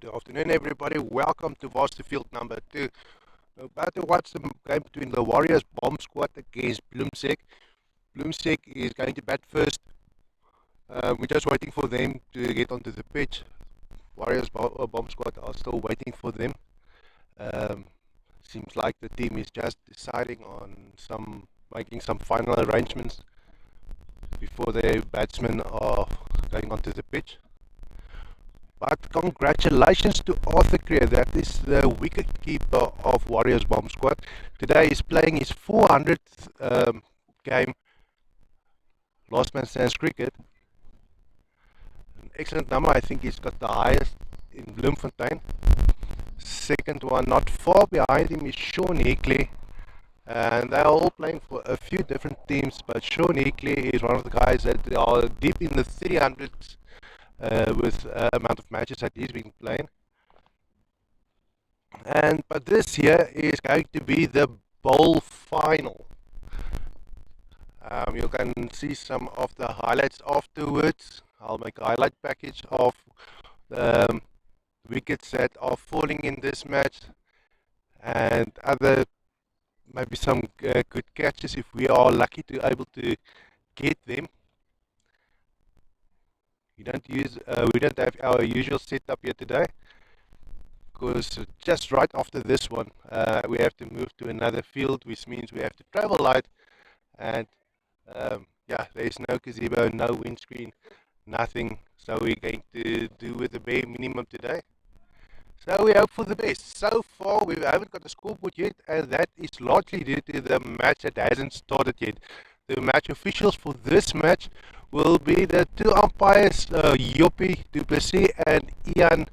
Good afternoon, everybody. Welcome to Varsity Field number 2. About to watch the game between the Warriors BOM squad against BLOEMSEC. BLOEMSEC is going to bat first. We're just waiting for them to get onto the pitch. Warriors BOM squad are still waiting for them. Um, Seems like the team is just deciding on making some final arrangements before their batsmen are going onto the pitch. But congratulations to Arthur Creer, that is the wicket-keeper of Warriors BOM squad. Today he's playing his 400th game, last man stands cricket. An excellent number. I think he's got the highest in Bloemfontein. Second one, not far behind him, is Sean Hickley. And they are all playing for a few different teams, but Sean Hickley is one of the guys that are deep in the 300s with amount of matches that he's been playing. But this year is going to be the bowl final. You can see some of the highlights afterwards. I'll make a highlight package of the wickets that are falling in this match and other maybe some good catches if we are lucky to able to get them. We don't have our usual setup here today, because just right after this one we have to move to another field, which means we have to travel light, and yeah, there's no gazebo, no windscreen, nothing, so we're going to do with the bare minimum today. So we hope for the best. So far we haven't got a scoreboard yet, and that is largely due to the match that hasn't started yet. The match officials for this match will be the two umpires, Joppie Du Plessis and Ian.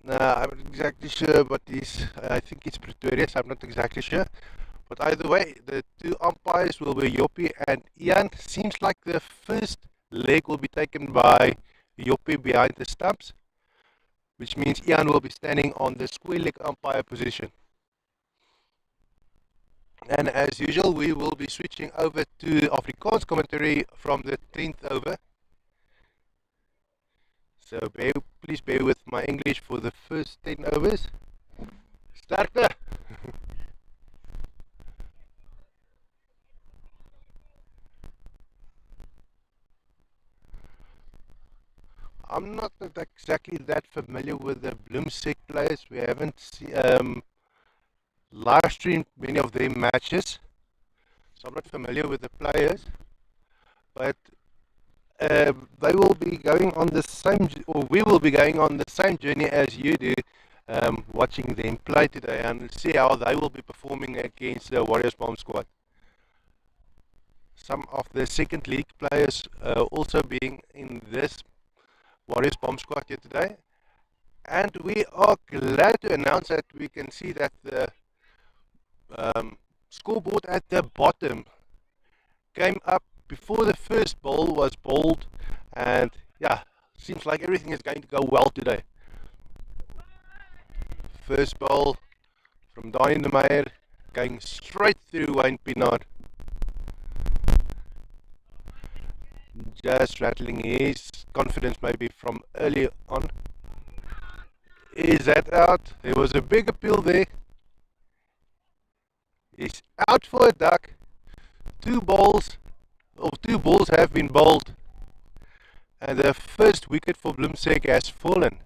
I'm not exactly sure what is. I think it's Pretorius. I'm not exactly sure. But either way, the two umpires will be Joppie and Ian. Seems like the first leg will be taken by Joppie behind the stumps, which means Ian will be standing on the square leg umpire position. And as usual, we will be switching over to Afrikaans commentary from the 10th over. So please bear with my English for the first 10 overs. Sterkte! I'm not exactly that familiar with the BLOEMSEC players. We haven't live streamed many of their matches, so I'm not familiar with the players. But they will be going on the same, or we will be going on the same journey as you do, watching them play today, and see how they will be performing against the Warriors BOM squad. Some of the second league players also being in this Warriors BOM squad here today, and we are glad to announce that we can see that the scoreboard at the bottom came up before the first ball was bowled, and yeah, seems like everything is going to go well today. First ball from Dani de Meyer, going straight through Wayne Pinard. Just rattling his confidence maybe from early on. Is that out? There was a big appeal there. He's out for a duck. Two balls have been bowled, and the first wicket for BLOEMSEC has fallen.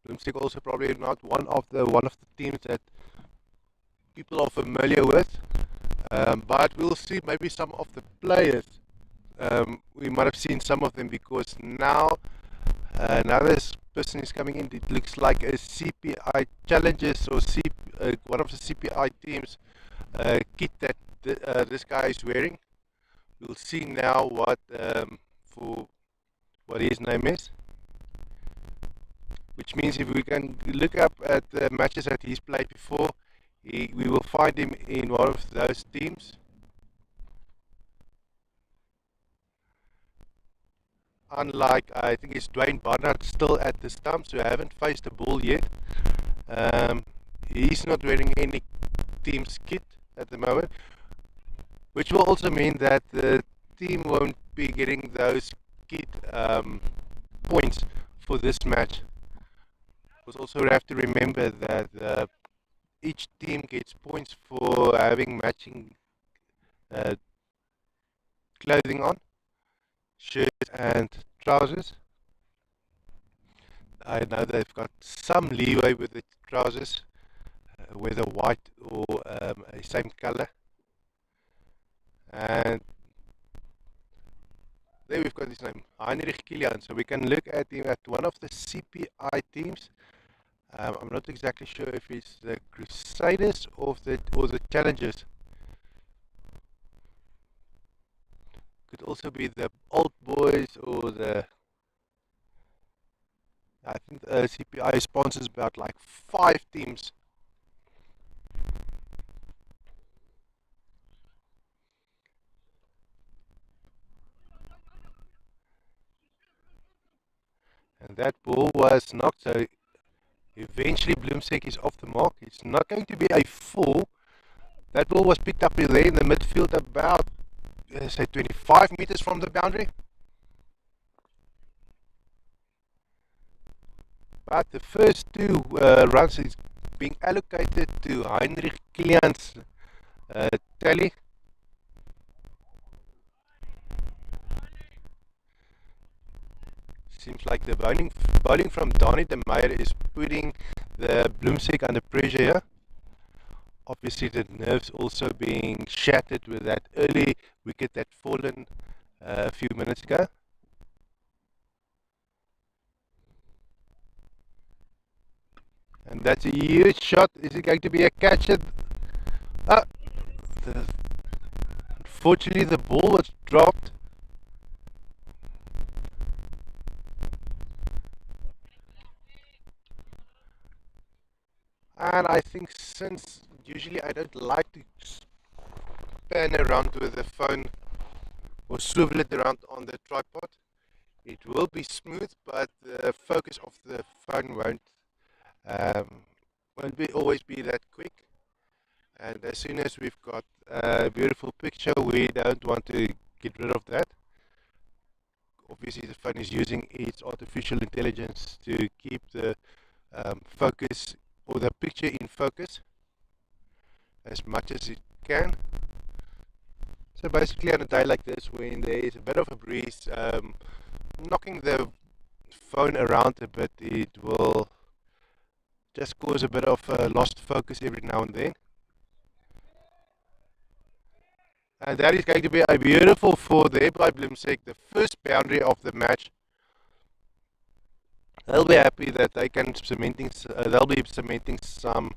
BLOEMSEC also probably not one of the teams that people are familiar with, but we'll see maybe some of the players. We might have seen some of them, because now another person is coming in. It looks like a CPI Challengers or one of the CPI teams kit that this guy is wearing. We'll see now what his name is, which means if we can look up at the matches that he's played before, we will find him in one of those teams. unlike, I think it's Dwayne Barnard still at the stumps, who haven't faced the ball yet. He's not wearing any team's kit at the moment, which will also mean that the team won't be getting those kit points for this match. We also have to remember that each team gets points for having matching uh, clothing on, shirts and trousers. I know they've got some leeway with the trousers, whether white or a same color. And there we've got his name, Heinrich Kilian. So we can look at him at one of the CPI teams. I'm not exactly sure if it's the Crusaders or the Challengers. Could also be the Old Boys or the. I think the CPI sponsors about like 5 teams. And that ball was knocked, so eventually BLOEMSEC is off the mark. It's not going to be a full. That ball was picked up there in the midfield about, say, 25 meters from the boundary. But the first 2 runs is being allocated to Heinrich Kilian's tally. Seems like the bowling from Donnie de Meyer is putting the BLOEMSEC under pressure here. Obviously the nerves also being shattered with that early wicket that fallen a few minutes ago. And that's a huge shot. Is it going to be a catch? Ah, unfortunately the ball was dropped. And I think, since usually I don't like to pan around with the phone or swivel it around on the tripod, it will be smooth, but the focus of the phone won't always be that quick. And as soon as we've got a beautiful picture, we don't want to get rid of that. Obviously the phone is using its artificial intelligence to keep the focus, or the picture in focus, as much as it can. So basically on a day like this, when there is a bit of a breeze, knocking the phone around a bit, it will just cause a bit of lost focus every now and then. And that is going to be a beautiful for there by BLOEMSEC, the first boundary of the match. They'll be happy that they can they'll be cementing some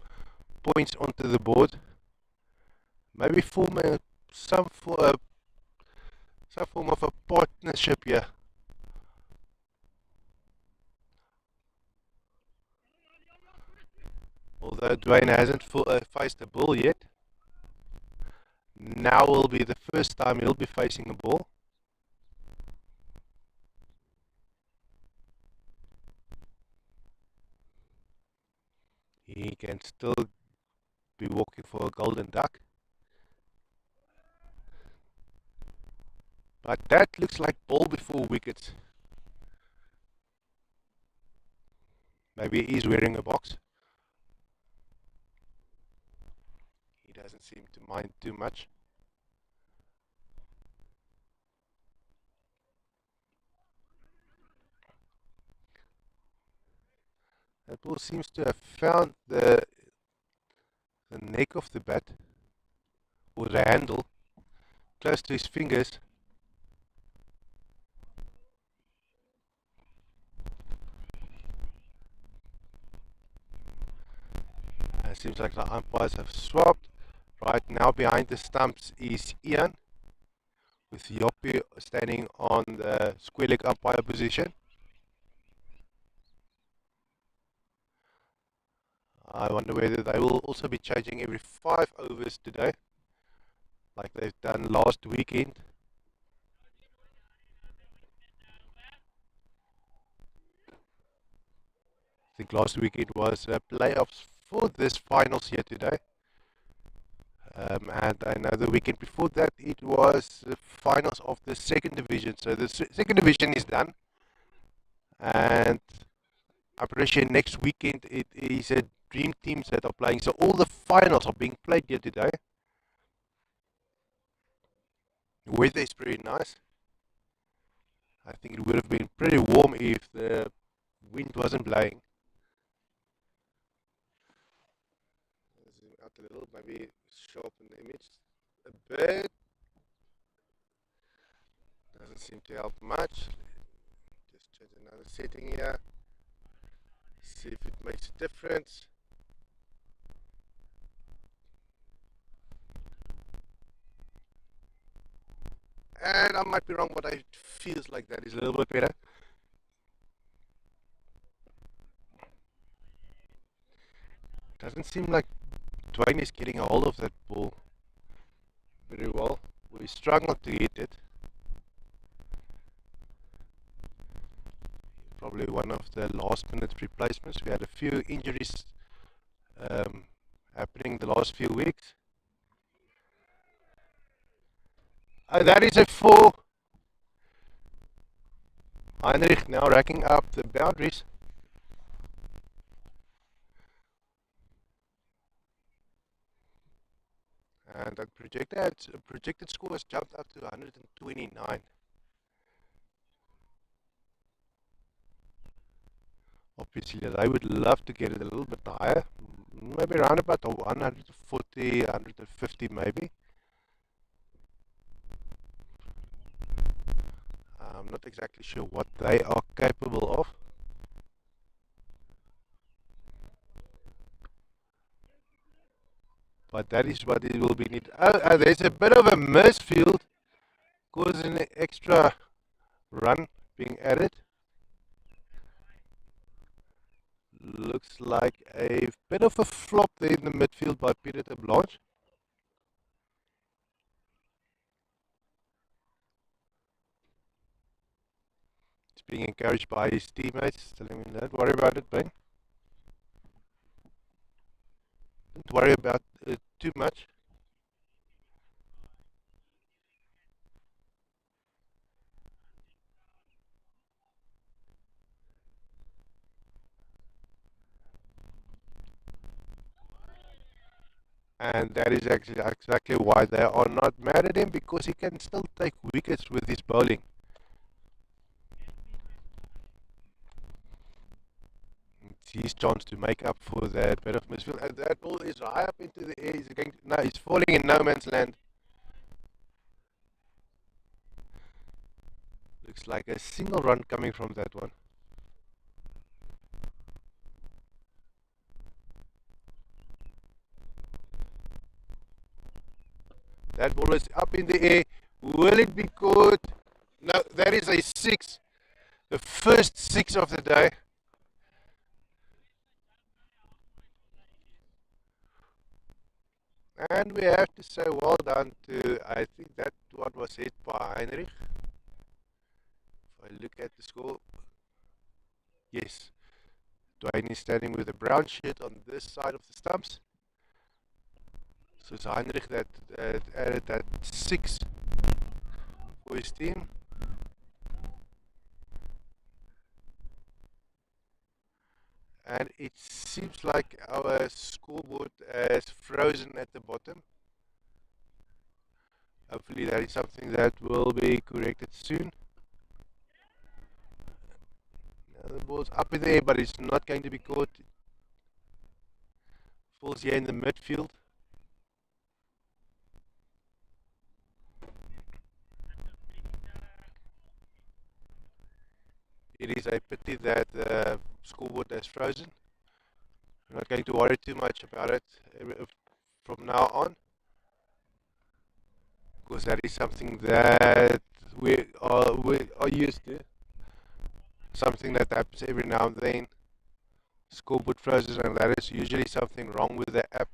points onto the board. Maybe form some form of a partnership here. Although Dwayne hasn't faced a ball yet, now will be the first time he'll be facing a ball. He can still be walking for a golden duck. But that looks like ball before wickets. Maybe he's wearing a box. He doesn't seem to mind too much. That ball seems to have found the neck of the bat, or the handle, close to his fingers. It seems like the umpires have swapped. Right now behind the stumps is Ian, with Yoppie standing on the square leg umpire position. I wonder whether they will also be changing every 5 overs today, like they've done last weekend. think last week it was playoffs for this finals here today. And I know the weekend before that it was the finals of the second division. So the second division is done, and I'm pretty sure next weekend it is a dream teams that are playing. So all the finals are being played here today. The weather is pretty nice. I think it would have been pretty warm if the wind wasn't blowing. Zoom out a little, maybe sharpen the image a bit. Doesn't seem to help much. Just change another setting here. See if it makes a difference. And I might be wrong, but it feels like that is a little bit better. Doesn't seem like Dwayne is getting a hold of that ball very well. We struggled to hit it. Probably one of the last minute replacements. We had a few injuries happening the last few weeks. That is a 4. Heinrich now racking up the boundaries. And the projected score has jumped up to 129. Obviously, I would love to get it a little bit higher, maybe around about 140, 150 maybe. I'm not exactly sure what they are capable of. But that is what it will be needed. There's a bit of a misfield, causing an extra run being added. Looks like a bit of a flop there in the midfield by Peter de Blanche. He's being encouraged by his teammates, telling him, don't worry about it, Ben. Don't worry about it too much. And that is actually exactly why they are not mad at him, because he can still take wickets with his bowling. It's his chance to make up for that bit of misfield. And that ball is high up into the air. He's falling in no man's land. Looks like a single run coming from that one. That ball is up in the air. Will it be caught? No, that is a 6. The first 6 of the day. And we have to say well done to, I think that one was hit by Heinrich. If I look at the score, yes, Dwayne is standing with a brown shirt on this side of the stumps. So it's Heinrich that added that 6 for his team. And it seems like our scoreboard has frozen at the bottom. Hopefully that is something that will be corrected soon. Now the ball's up in the air, but it's not going to be caught. Falls here in the midfield. It is a pity that the scoreboard has frozen. I'm not going to worry too much about it from now on, because that is something that we are used to. Something that happens every now and then. Scoreboard freezes, and that is usually something wrong with the app.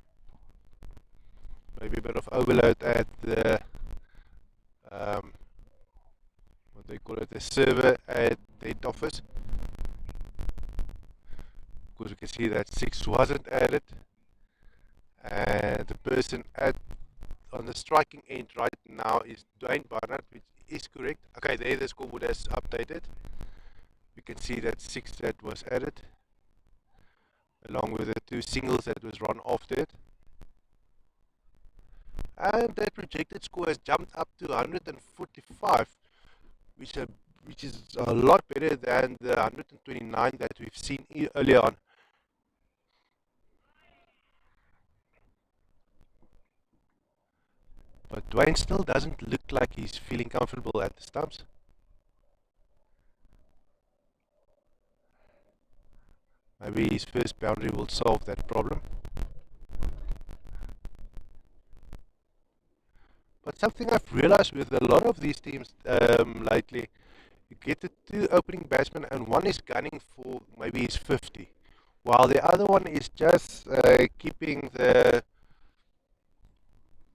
Maybe a bit of overload at the what they call it, the server at the head office. because we can see that 6 wasn't added, and the person on the striking end right now is Dwayne Barnard, which is correct. Okay, there the scoreboard has updated. We can see that 6 that was added, along with the 2 singles that was run after it. And that projected score has jumped up to 145, which is a lot better than the 129 that we've seen earlier on. But Dwayne still doesn't look like he's feeling comfortable at the stumps. Maybe his first boundary will solve that problem. But something I've realized with a lot of these teams lately, you get the 2 opening batsmen and one is gunning for maybe his 50, while the other one is just keeping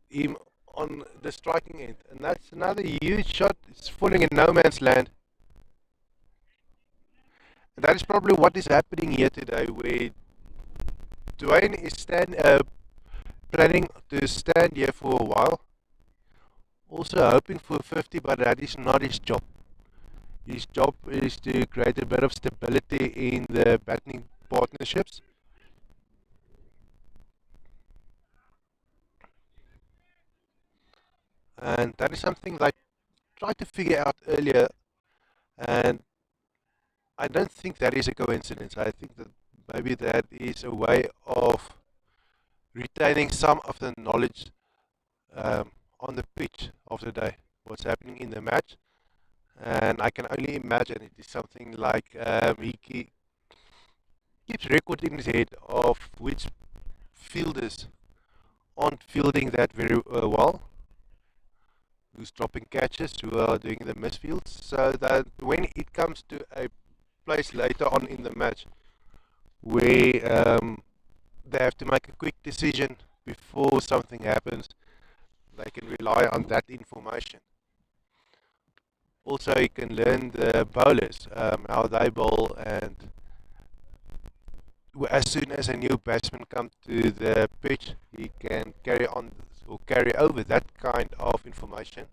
him on the striking end. And that's another huge shot. It's falling in no man's land. And that is probably what is happening here today, where Dwayne is planning to stand here for a while, also hoping for 50, but that is not his job. His job is to create a bit of stability in the batting partnerships. And that is something that I tried to figure out earlier, and I don't think that is a coincidence. I think that maybe that is a way of retaining some of the knowledge on the pitch of the day, what's happening in the match. And I can only imagine it is something like he keeps record in his head of which fielders aren't fielding that very well, who's dropping catches, who are doing the misfields, so that when it comes to a place later on in the match where they have to make a quick decision before something happens, they can rely on that information. Also, you can learn the bowlers, how they bowl, and as soon as a new batsman comes to the pitch, he can carry on or carry over that kind of information.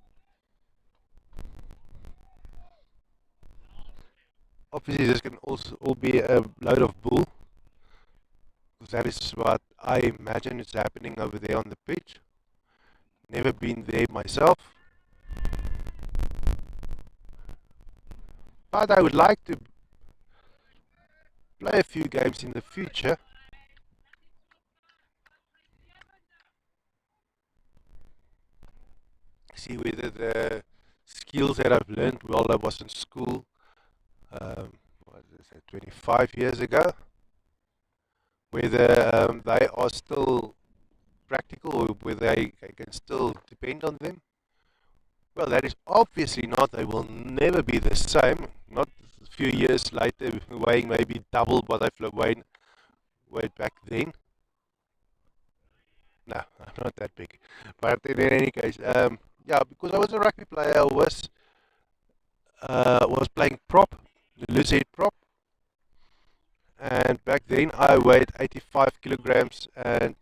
Obviously, this can also all be a load of bull, because that is what I imagine is happening over there on the pitch. Never been there myself, but I would like to play a few games in the future. See whether the skills that I've learned while I was in school, what is it, 25 years ago, whether they are still practical or whether I can still depend on them. Well, that is obviously not. They will never be the same. Not a few years later, weighing maybe double what I've weighed back then. No, I'm not that big. But in any case, yeah, because I was a rugby player, I was playing prop, the loose head prop, and back then I weighed 85 kilograms, and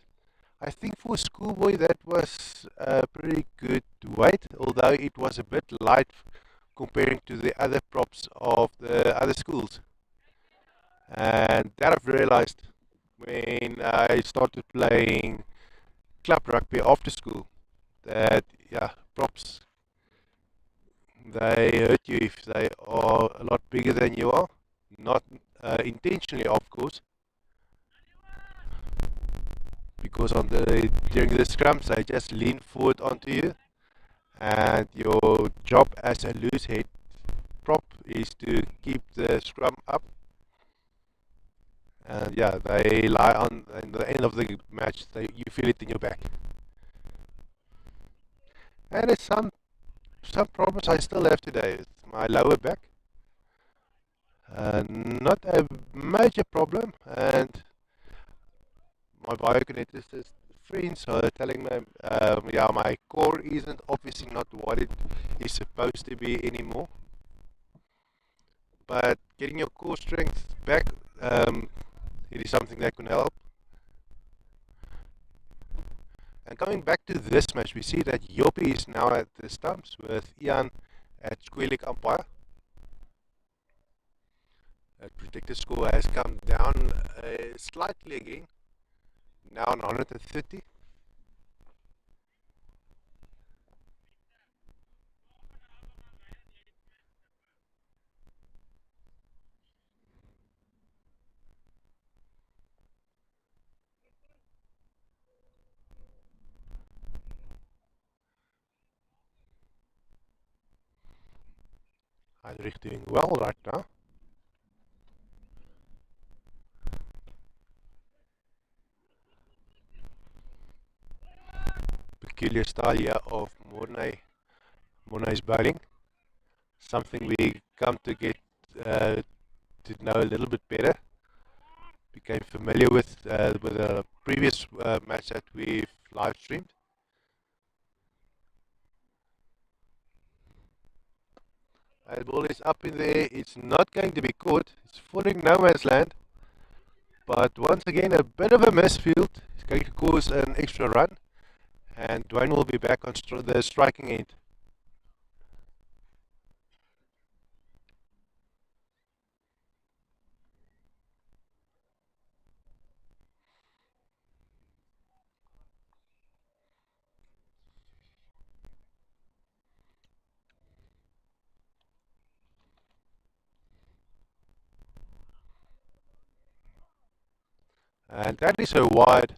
I think for a schoolboy that was a pretty good weight, although it was a bit light comparing to the other props of the other schools. And that I've realized when I started playing club rugby after school, that yeah, props, they hurt you if they are a lot bigger than you are, not intentionally of course, because during the scrums they just lean forward onto you, and your job as a loose head prop is to keep the scrum up. And yeah, they lie on in the end of the match, you feel it in your back. And there's some problems I still have today. It's my lower back. Not a major problem, and my biokineticist friends are telling me, yeah, my core isn't obviously not what it is supposed to be anymore. But getting your core strength back it is something that can help. And coming back to this match, we see that Joppie is now at the stumps with Ian at square-leg umpire. That predicted score has come down slightly again, now on 130. Heinrich doing well right now. Peculiar style here of Mornay's bowling. Something we come to get to know a little bit better. Became familiar with a previous match that we've live streamed. The ball is up in the air. It's not going to be caught. It's falling no man's land. But once again, a bit of a misfield. It's going to cause an extra run. And Dwayne will be back on the striking end. And that is a wide.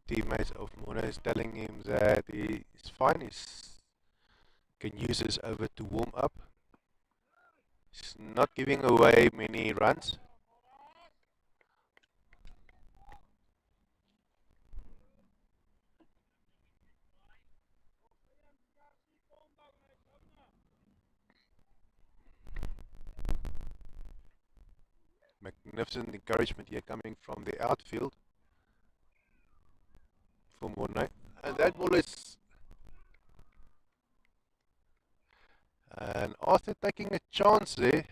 Teammates of Mona is telling him that he's fine. He can use his over to warm up. He's not giving away many runs. Magnificent encouragement here coming from the outfield for Mornay. And that ball is... And after taking a chance there,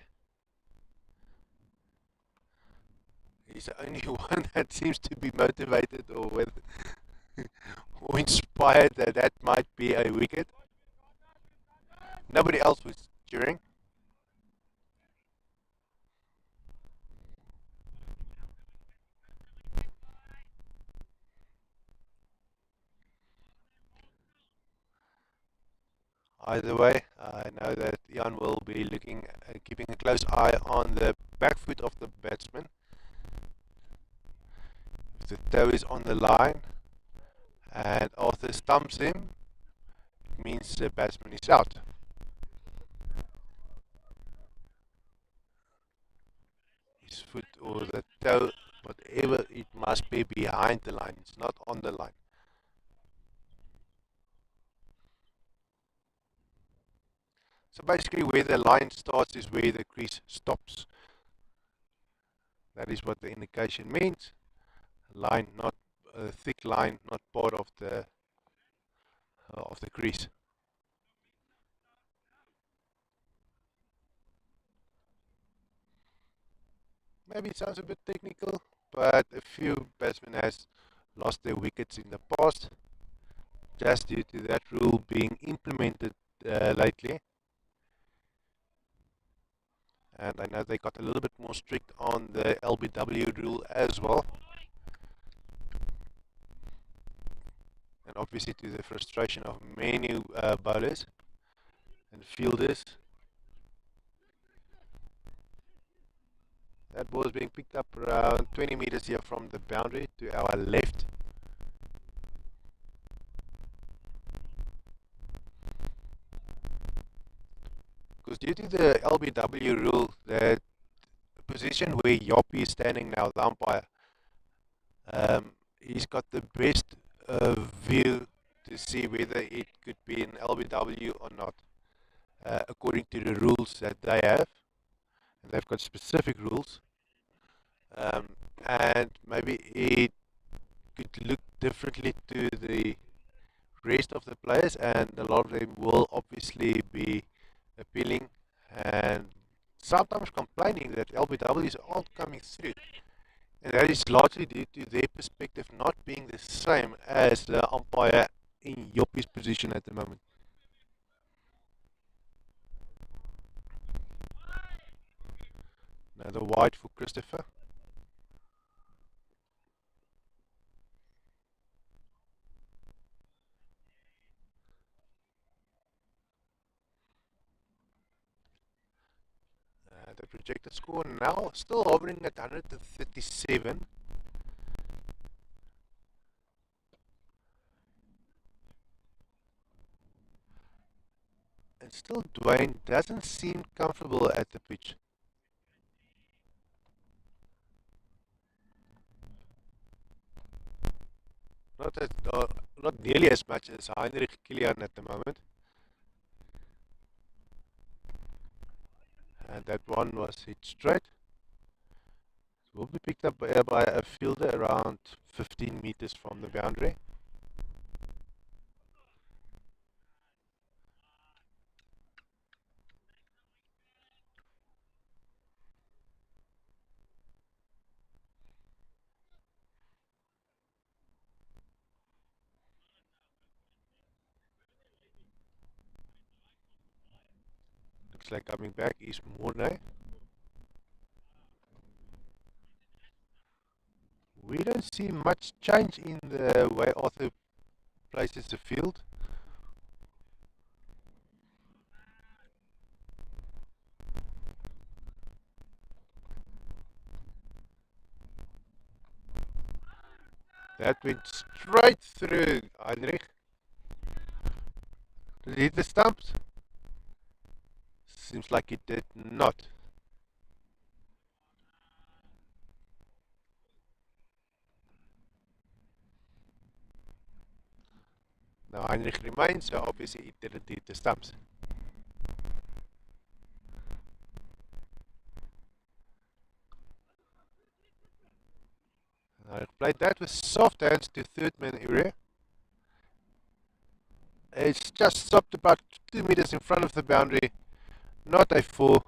he's the only one that seems to be motivated or with or inspired that that might be a wicket. Nobody else was cheering. Either way, I know that Ian will be looking, keeping a close eye on the back foot of the batsman. If the toe is on the line and Arthur stumps him, it means the batsman is out. His foot or the toe, whatever, it must be behind the line. It's not on the line. So basically where the line starts is where the crease stops. That is what the indication means. Line, not a thick line, not part of the crease. Maybe it sounds a bit technical, but a few batsmen has lost their wickets in the past just due to that rule being implemented lately. And I know they got a little bit more strict on the LBW rule as well. And obviously to the frustration of many bowlers and fielders. That ball is being picked up around 20 meters here from the boundary to our left. Because due to the LBW rule, the position where Joppie is standing now, the umpire, he's got the best view to see whether it could be an LBW or not, according to the rules that they have. And they've got specific rules, and maybe it could look differently to the rest of the players, and a lot of them will obviously be appealing and sometimes complaining that LBWs aren't coming through. And that is largely due to their perspective not being the same as the umpire in Joppie's position at the moment. Another wide for Christopher. The projected score now still hovering at 137. And still Dwayne doesn't seem comfortable at the pitch. Not as, not nearly as much as Heinrich Kilian at the moment. And that one was hit straight. It will be picked up by a fielder around 15 meters from the boundary. Looks like coming back is Mornay. We don't see much change in the way Arthur places the field. That went straight through Heinrich. Did it hit the stumps? Seems like it did not. Now Heinrich remains, so obviously it didn't hit the stumps. I played that with soft hands to third man area. It's just stopped about 2 meters in front of the boundary. Not a four.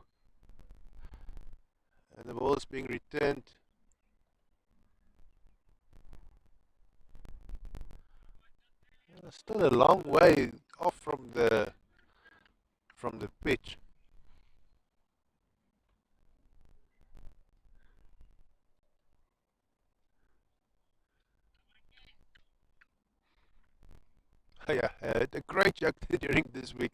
And the ball is being returned. Still a long way off from the pitch. Yeah, I had a great joke during this week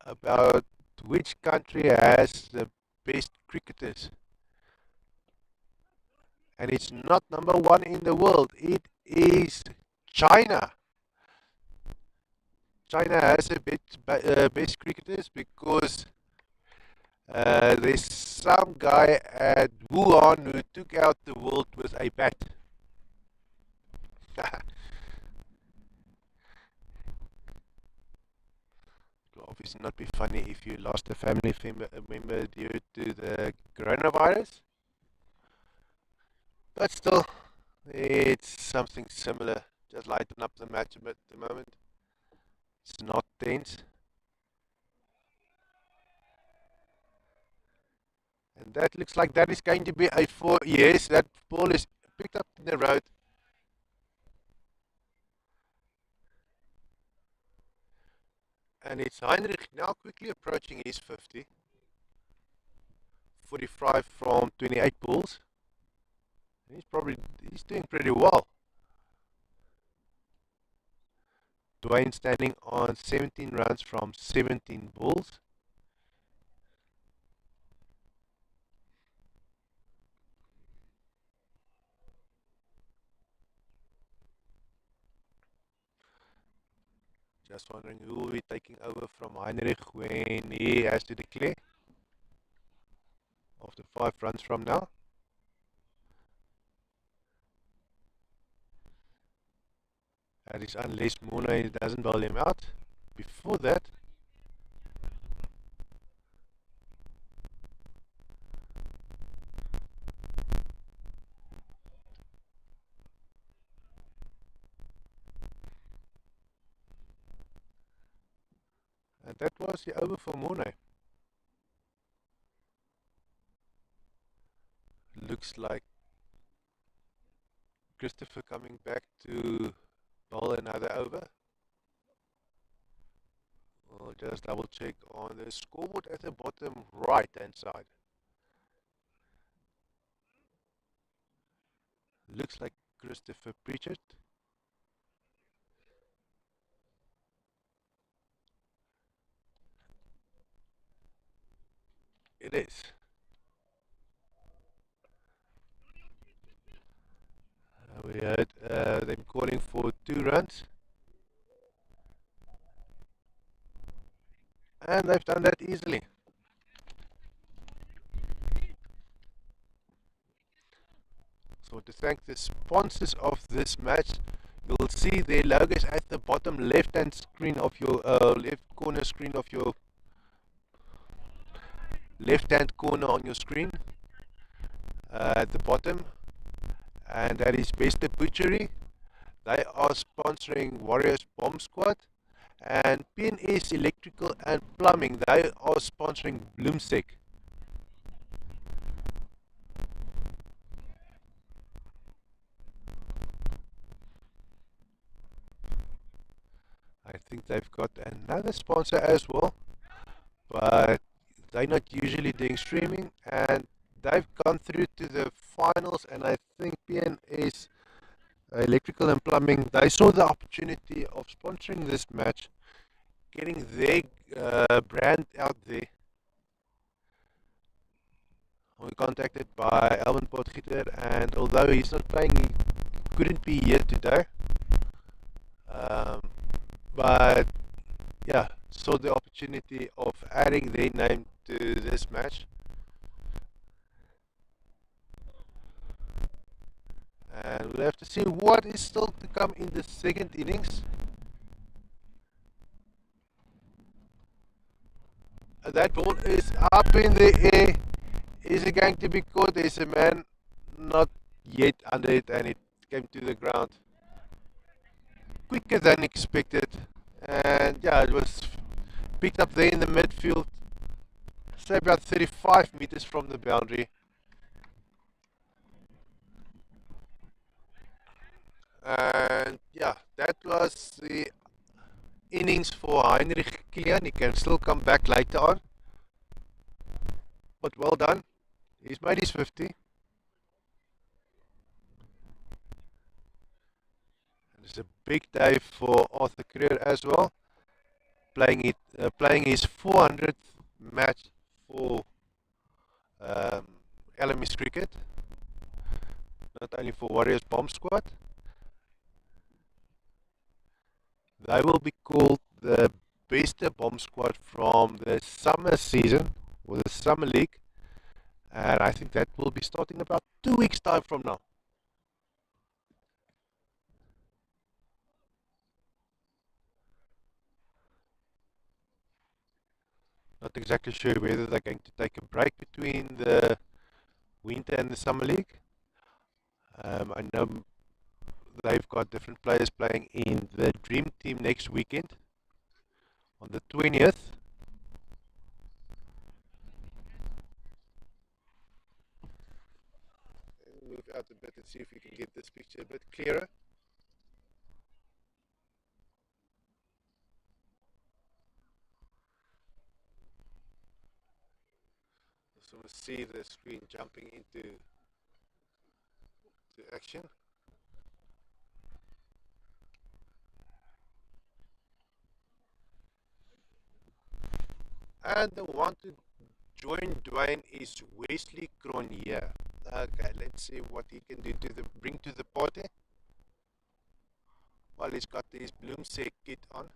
about which country has the best cricketers. And it's not number one in the world. It is China. China has a bit best cricketers because there's some guy at Wuhan who took out the world with a bat. It will obviously not be funny if you lost a family member due to the coronavirus, but still, it's something similar. Just lighten up the match a bit at the moment. It's not tense. And that looks like that is going to be a four. Yes, that ball is picked up in the road. And it's Heinrich now quickly approaching his 50. 45 from 28 balls. He's doing pretty well. Dwayne standing on 17 runs from 17 balls. Just wondering who will be taking over from Heinrich when he has to declare after 5 runs from now. That is unless Muna doesn't bowl him out. Before that, And that was the over for Morne. Looks like Christopher coming back to bowl another over. We'll just double check on the scoreboard at the bottom right hand side. Looks like Christopher Pritchard. It is. We heard them calling for 2 runs. And they've done that easily. So to thank the sponsors of this match, you'll see their logos at the bottom left hand screen of your left corner screen of your left hand corner on your screen at the bottom, and that is Best Butchery. They are sponsoring Warriors Bomb Squad, and PNS Electrical and Plumbing, they are sponsoring BLOEMSEC. I think they've got another sponsor as well, but they're not usually doing streaming, and they've gone through to the finals, and I think PNS Electrical and Plumbing, they saw the opportunity of sponsoring this match, getting their brand out there. We were contacted by Alvin Potgieter, and although he's not playing, he couldn't be here today. But yeah, saw the opportunity of adding their name to this match. And we'll have to see what is still to come in the second innings. That ball is up in the air. Is it going to be caught? There's a man not yet under it, and it came to the ground quicker than expected. And yeah, it was picked up there in the midfield, say about 35 meters from the boundary. And yeah, that was the innings for Heinrich Kilian. He can still come back later on, but well done. He's made his 50. It's a big day for Arthur Creer as well, playing his 400th match for LMS Cricket, not only for Warriors Bomb Squad. They will be called the best bomb squad from the summer season, or the summer league, and I think that will be starting about 2 weeks time from now. Not exactly sure whether they're going to take a break between the winter and the summer league. I know they've got different players playing in the Dream Team next weekend on the 20th. Move out a bit and see if we can get this picture a bit clearer. So we see the screen jumping into action. And the one to join Dwayne is Wesley Cronje. Okay, let's see what he can do to bring to the party. While he's got his BLOEMSEC kit on.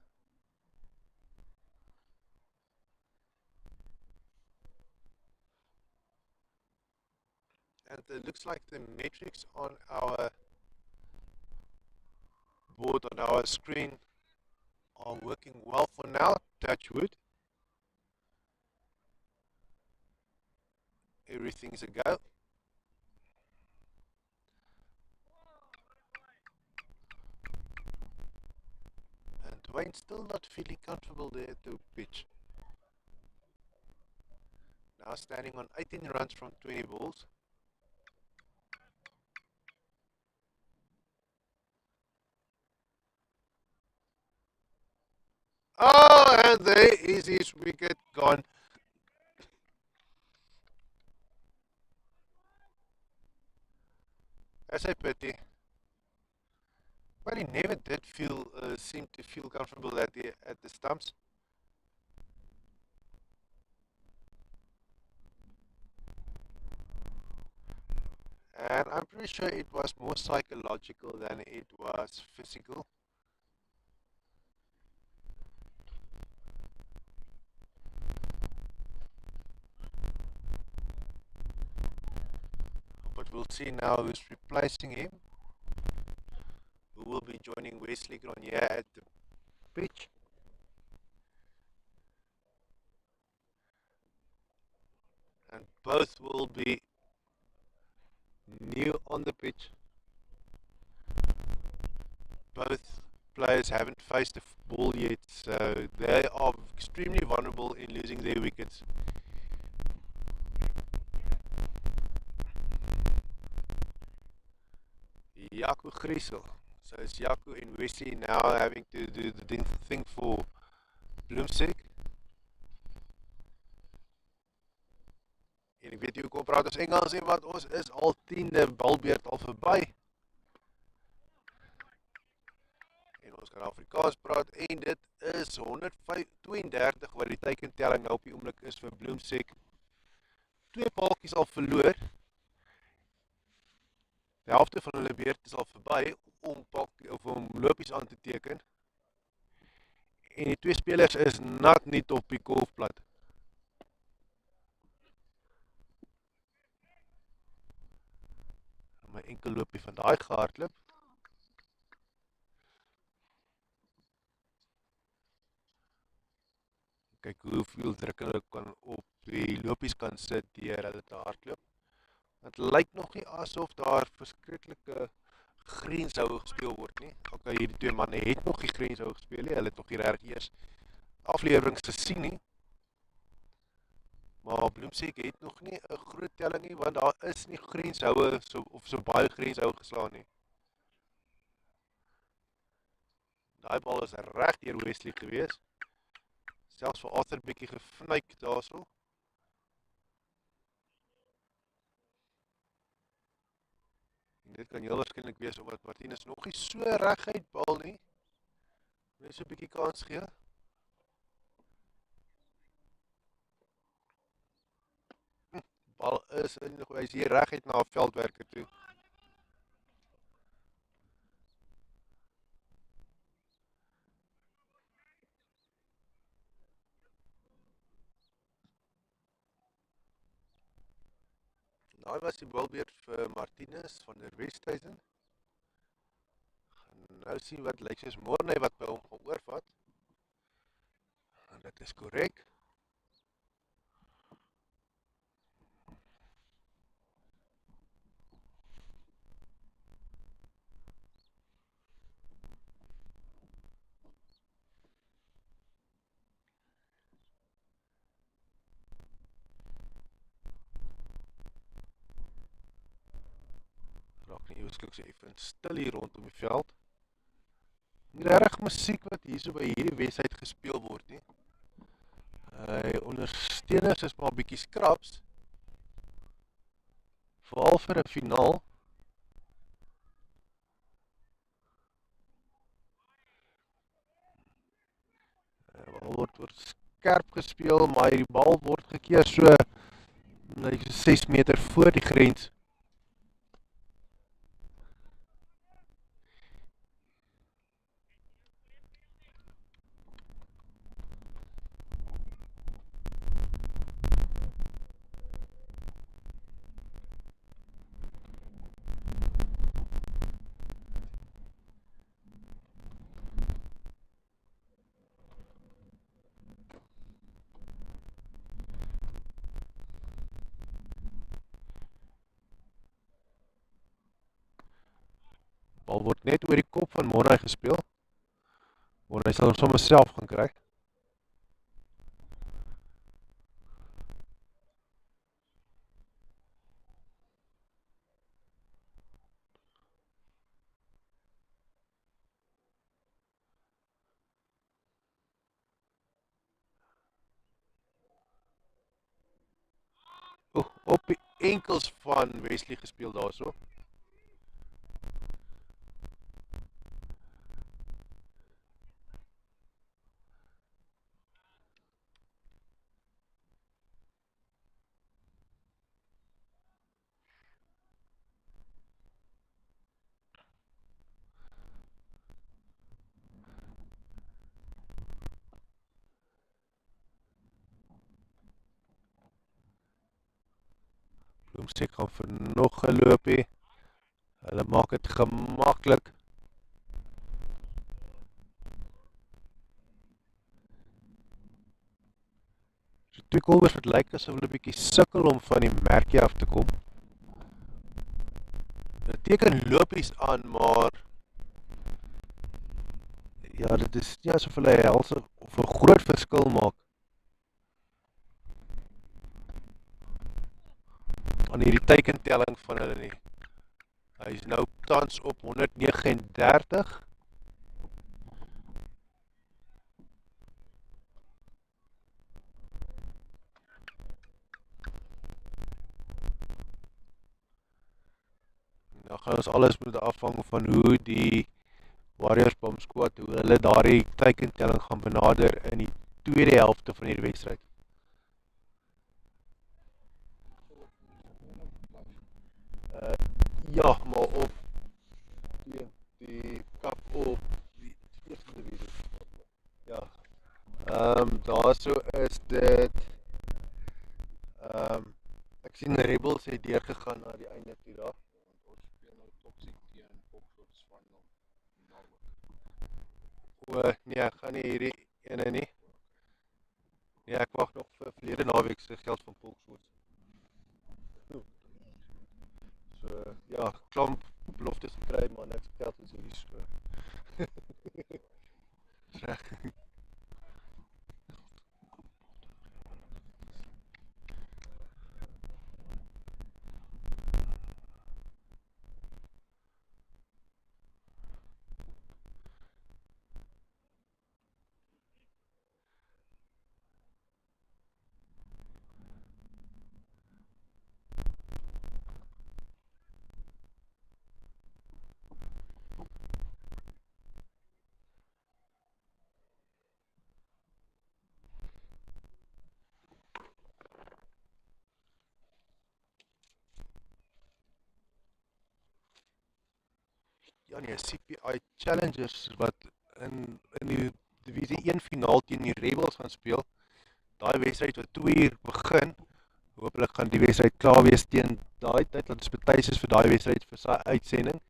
And it looks like the metrics on our board, on our screen, are working well for now. Touch wood. Everything's a go. And Dwayne's still not feeling comfortable there to pitch. Now standing on 18 runs from 20 balls. Oh, and there is his wicket gone. That's a pity. But he never did seem to feel comfortable at the stumps. And I'm pretty sure it was more psychological than it was physical. But we'll see now who's replacing him. Who will be joining Wesley Grenier at the pitch. And both will be new on the pitch. Both players haven't faced the ball yet, so they are extremely vulnerable in losing their wickets. Jaco Griesel. So it's Jaco and Wesley now having to do the thing for BLOEMSEC. En ek weet jy hoekom praat ons Engels en wat ons is al 10de balbeurt al verby. En ons kan Afrikaans praat en dit is 132 wat die teikentelling nou op die oomblik is vir BLOEMSEC. 2 paaltjies al verloor. Die helfte van hulle beurt is al verby om lopies aan te teken. En die 2 spelers is nat nie op die golfplat. My enkel loopie van daai gehardloop. Kyk hoeveel druk hulle kan op die lopies kan sit deur hulle te hardloop. Het lyk nog nie asof daar verskriklike grenshou gespeel word nie. Okay, hierdie 2 manne het nog nie grenshou gespeel nie. Hulle het nog nie regtig eers afleweringe gesien nie. Maar BLOEMSEC het nog nie 'n groot telling nie, want daar is nie grenshoue so baie grenshou geslaan nie. Daai bal is reg deur Wesley gewees. Selfs vir Arthur bietjie gefnuik daarso. En dit kan heel waarskynlik wees omdat Martinez nog nie so reguit bal nie. Net so 'n bietjie kans gee. Bal is in die hy is hier reguit na 'n veldwerker toe. Daai was die balbeurt vir Martinez van der Westhuizen. Nou sien wat lyk soos Morney wat by hom gaan oorvat. En dit is korrek. Raak nie ewesklik so even stil hier rondom die veld. Nie regtig musiek wat hier so by hierdie wedstryd gespeel word nie. Ondersteuners is maar bietjie skraps. Veral vir 'n finaal. Bal word skerp gespeel, maar die bal word gekeer so 6 meter voor die grens. Bal word net oor die kop van Morney gespeel. Want hy sal hom sommer self gaan kry. Op die enkels van Wesley gespeel daarso. Bloemsek gaan vir nog geloopie. Hulle maak dit gemaklik. So twee kolbers wat lyk asof hulle 'n bietjie sukkel om van die merkie af te kom. Dit teken lopies aan, maar ja, dit is nie asof hulle helse of 'n groot verskil maak aan hierdie teikentelling van hulle nie. Hy is nou tans op 139. Nou gaan ons alles moet afhang van hoe die Warriors BOM squad, hoe hulle daardie teikentelling gaan benader in die tweede helfte van hierdie wedstryd. Ja, maar op die kap op die eerste divisie. Ja. Daarso is dit ek sien Rebels het deurgegaan na die einde toe daar. Ons speel nou toksiek teen Boksers van Nee, ek gaan nie hierdie ene nie. Nee, ek wag nog vir verlede naweek se geld van Boksers. So, ja, klomp beloftes gekry, maar niks geld is hierdie so. Reg. Ja nee, CPI Challengers wat in die divisie 1 finaal teen die Rebels gaan speel. Daai wedstryd wat 2 uur begin. Hopelik gaan die wedstryd klaar wees teen daai tyd, want dit is betuis is vir daai wedstryd vir sy uitsending.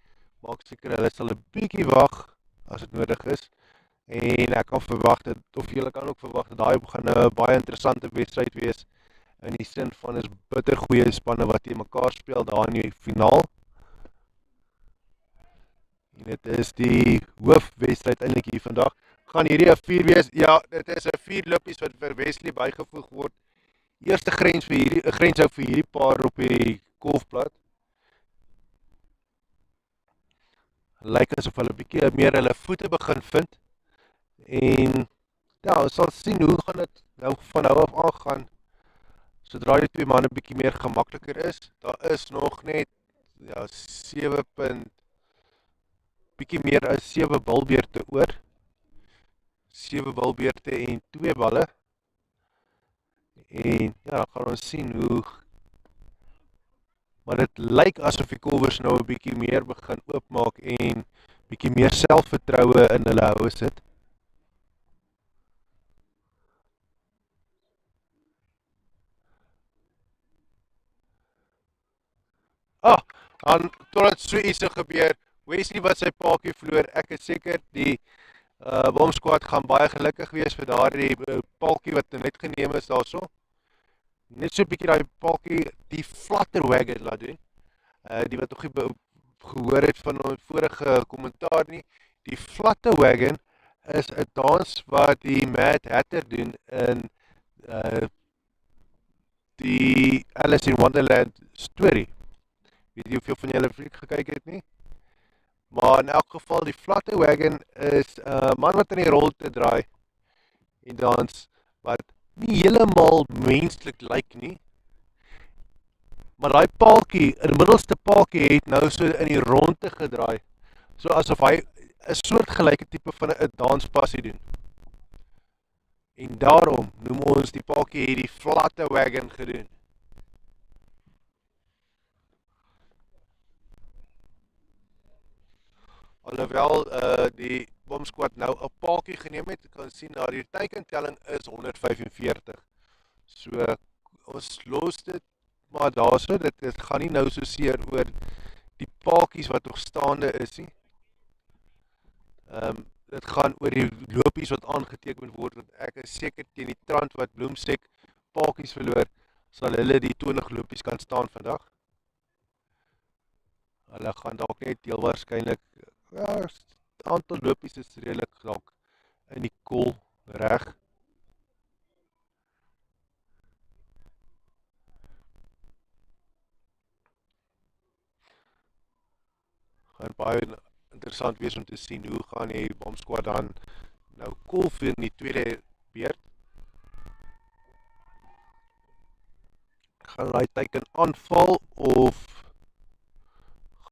Maak seker hulle sal 'n bietjie wag as dit nodig is. En ek kan verwag dat, of julle kan ook verwag dat daai gaan 'n baie interessante wedstryd wees in die sin van is bitter goeie spanne wat teen mekaar speel daar in die finaal. En dit is die hoofwedstryd eintlik hier vandag. Gaan hierdie 'n 4 wees? Ja, dit is 'n 4 lopies wat vir Wesley bygevoeg word. Eerste grens vir hierdie 'n grens vir hierdie paar op die golfplat. Lyk asof hulle bietjie meer hulle voete begin vind. En ja, ons sal sien hoe gaan dit nou van nou af aangaan. Sodra die twee manne bietjie meer gemakliker is, daar is nog net ja 7 bietjie meer as 7 bilbeurte oor. 7 bilbeurte en 2 balle. En ja, dan gaan ons sien hoe. Maar dit lyk asof die kolbers nou 'n bietjie meer begin oopmaak en bietjie meer selfvertroue in hulle houe sit. En totdat so iets gebeur, Wesley wat sy paadjie verloor, ek is seker die BOM squad gaan baie gelukkig wees vir daardie paadjie wat net geneem is daarso. Net so 'n bietjie daai paadjie die flatter wagon laat doen. Die wat nog nie gehoor het van ons vorige kommentaar nie, die flatter wagon is 'n dans wat die Mad Hatter doen in uh, die Alice in Wonderland storie. Weet jy hoeveel van julle fliek gekyk het nie? Maar in elk geval, die Flatte Wagon is 'n man wat in die rol te draai en dans wat nie heeltemal menslik lyk nie. Maar daai paaltjie, in die middelste paaltjie het nou so in die ronde gedraai. So asof hy 'n soortgelyke tipe van 'n danspassie doen. En daarom noem ons die paaltjie hierdie Flatte Wagon gedoen. Alhoewel die BOM squad nou 'n paaltjie geneem het, kan sien dat die teikentelling is 145. So ons los dit maar daarso, dit gaan nie nou so seer oor die paaltjies wat nog staande is nie. Dit gaan oor die lopies wat aangeteken word, want ek is seker teen die trant wat BLOEMSEC paaltjies verloor, sal hulle die 20 lopies kan staan vandag. Hulle gaan dalk net heel waarskynlik, ja, aantal lopies is redelik dalk in die koel reg. Gaan baie interessant wees om te sien hoe gaan die BOM squad dan nou kolf in die tweede beurt. Gaan hy teiken aanval of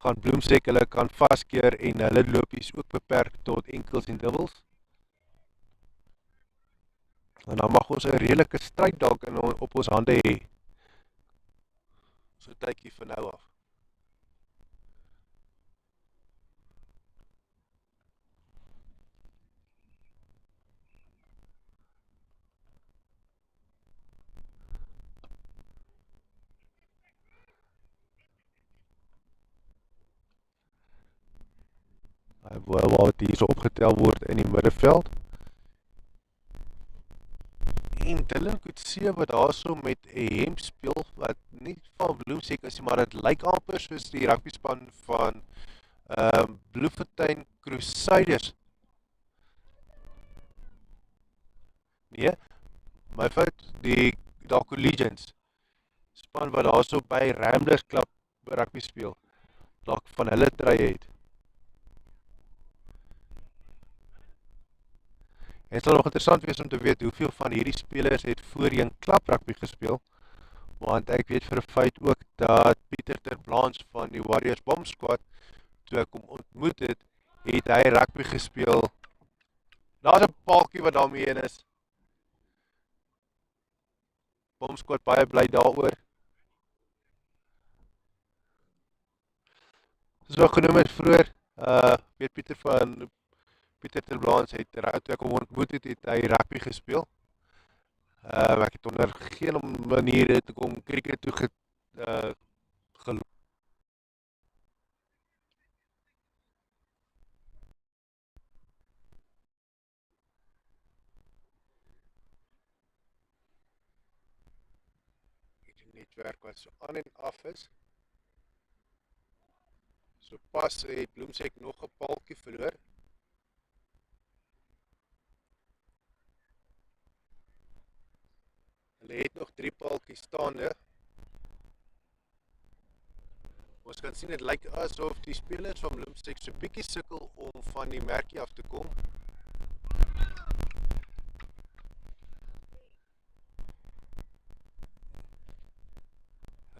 gaan BLOEMSEC hulle kan vaskeer en hulle lopies ook beperk tot enkels en dubbels. En dan mag ons 'n redelike stryd dalk op ons hande hê. So tydjie van nou af. Wat hier so opgetel word in die middeveld. En Dylan Coetzee wat daar so met 'n hemp speel wat nie van BLOEMSEC is, maar dit lyk amper soos die rugbyspan van Bloemfontein Crusaders. Nee, my fout, die Darko Legions span wat daar so by Ramblers Club rugby speel, dalk van hulle trui het. Het sal nog interessant wees om te weet hoeveel van hierdie spelers het voorheen klap rugby gespeel, want ek weet vir 'n feit ook dat Pieter ter Blaans van die Warriors BOM squad, toe ek hom ontmoet het hy rugby gespeel. Daar's 'n paaltjie wat daarmee in is. BOM squad baie bly daaroor. Soos wat genoem het vroeër, weet Pieter ter Blaans het, toe ek hom ontmoet het hy rugby gespeel. Ek het onder geen maniere te kom cricket toe geloop. Die netwerk wat so aan en af is. So pas het BLOEMSEC nog 'n paaltjie verloor. Hulle het nog 3 paaltjies staande. Ons kan sien, dit lyk asof die spelers van BLOEMSEC so bietjie sukkel om van die merkie af te kom.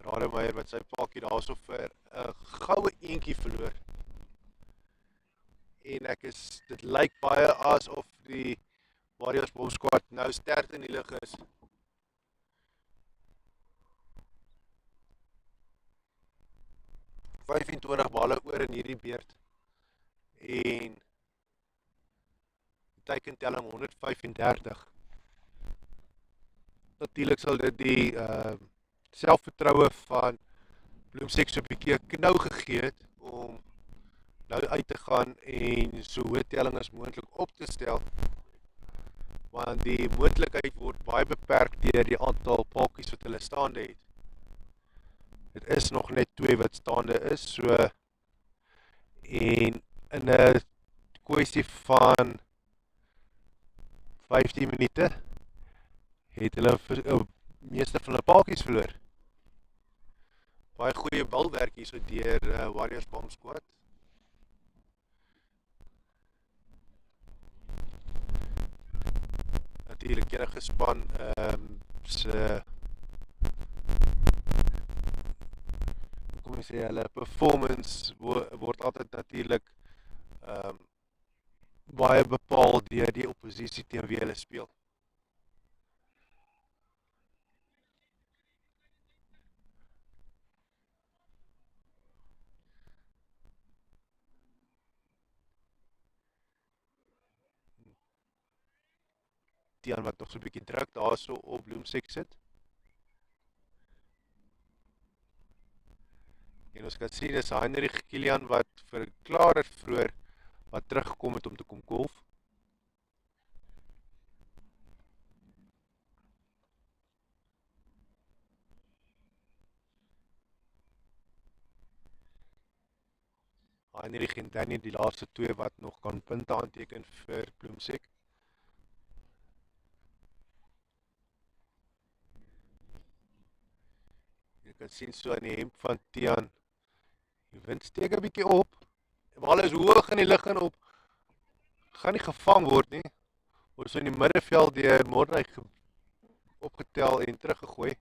Rademeier wat sy paaltjie daarso vir 'n goue eentjie verloor. En dit lyk baie asof die Warriors BOM squad nou sterk in die lug is. – 25 balle oor in hierdie beurt. En die teikentelling 135. Natuurlik sal dit die selfvertroue van BLOEMSEC so 'n bietjie 'n knou gegee het om nou uit te gaan en so hoë telling as moontlik op te stel, want die moontlikheid word baie beperk deur die aantal paaltjies wat hulle staande het. Dit is nog net 2 wat staande is, so en in 'n kwessie van 15 minute het hulle meeste van hulle paadjies verloor. Baie goeie balwerk hier so deur Warriors BOM squad. Natuurlik enige span se kom ek sê hulle performance word altyd natuurlik baie bepaal deur die oppositie teen wie hulle speel. Tiaan wat nog so 'n bietjie druk daarso op BLOEMSEC sit. En ons kan sien is Heinrich Kilian wat verklaar het vroeër wat teruggekom het om te kom golf. Heinrich en Danny die laaste twee wat nog kan punte aanteken vir BLOEMSEC. Jy kan sien so aan die hemp van Tiaan. Die wind steek 'n bietjie op. Die bal is hoog in die lug en op. Gaan nie gevang word nie. Word so in die middeveld deur Morney opgetel en teruggegooi.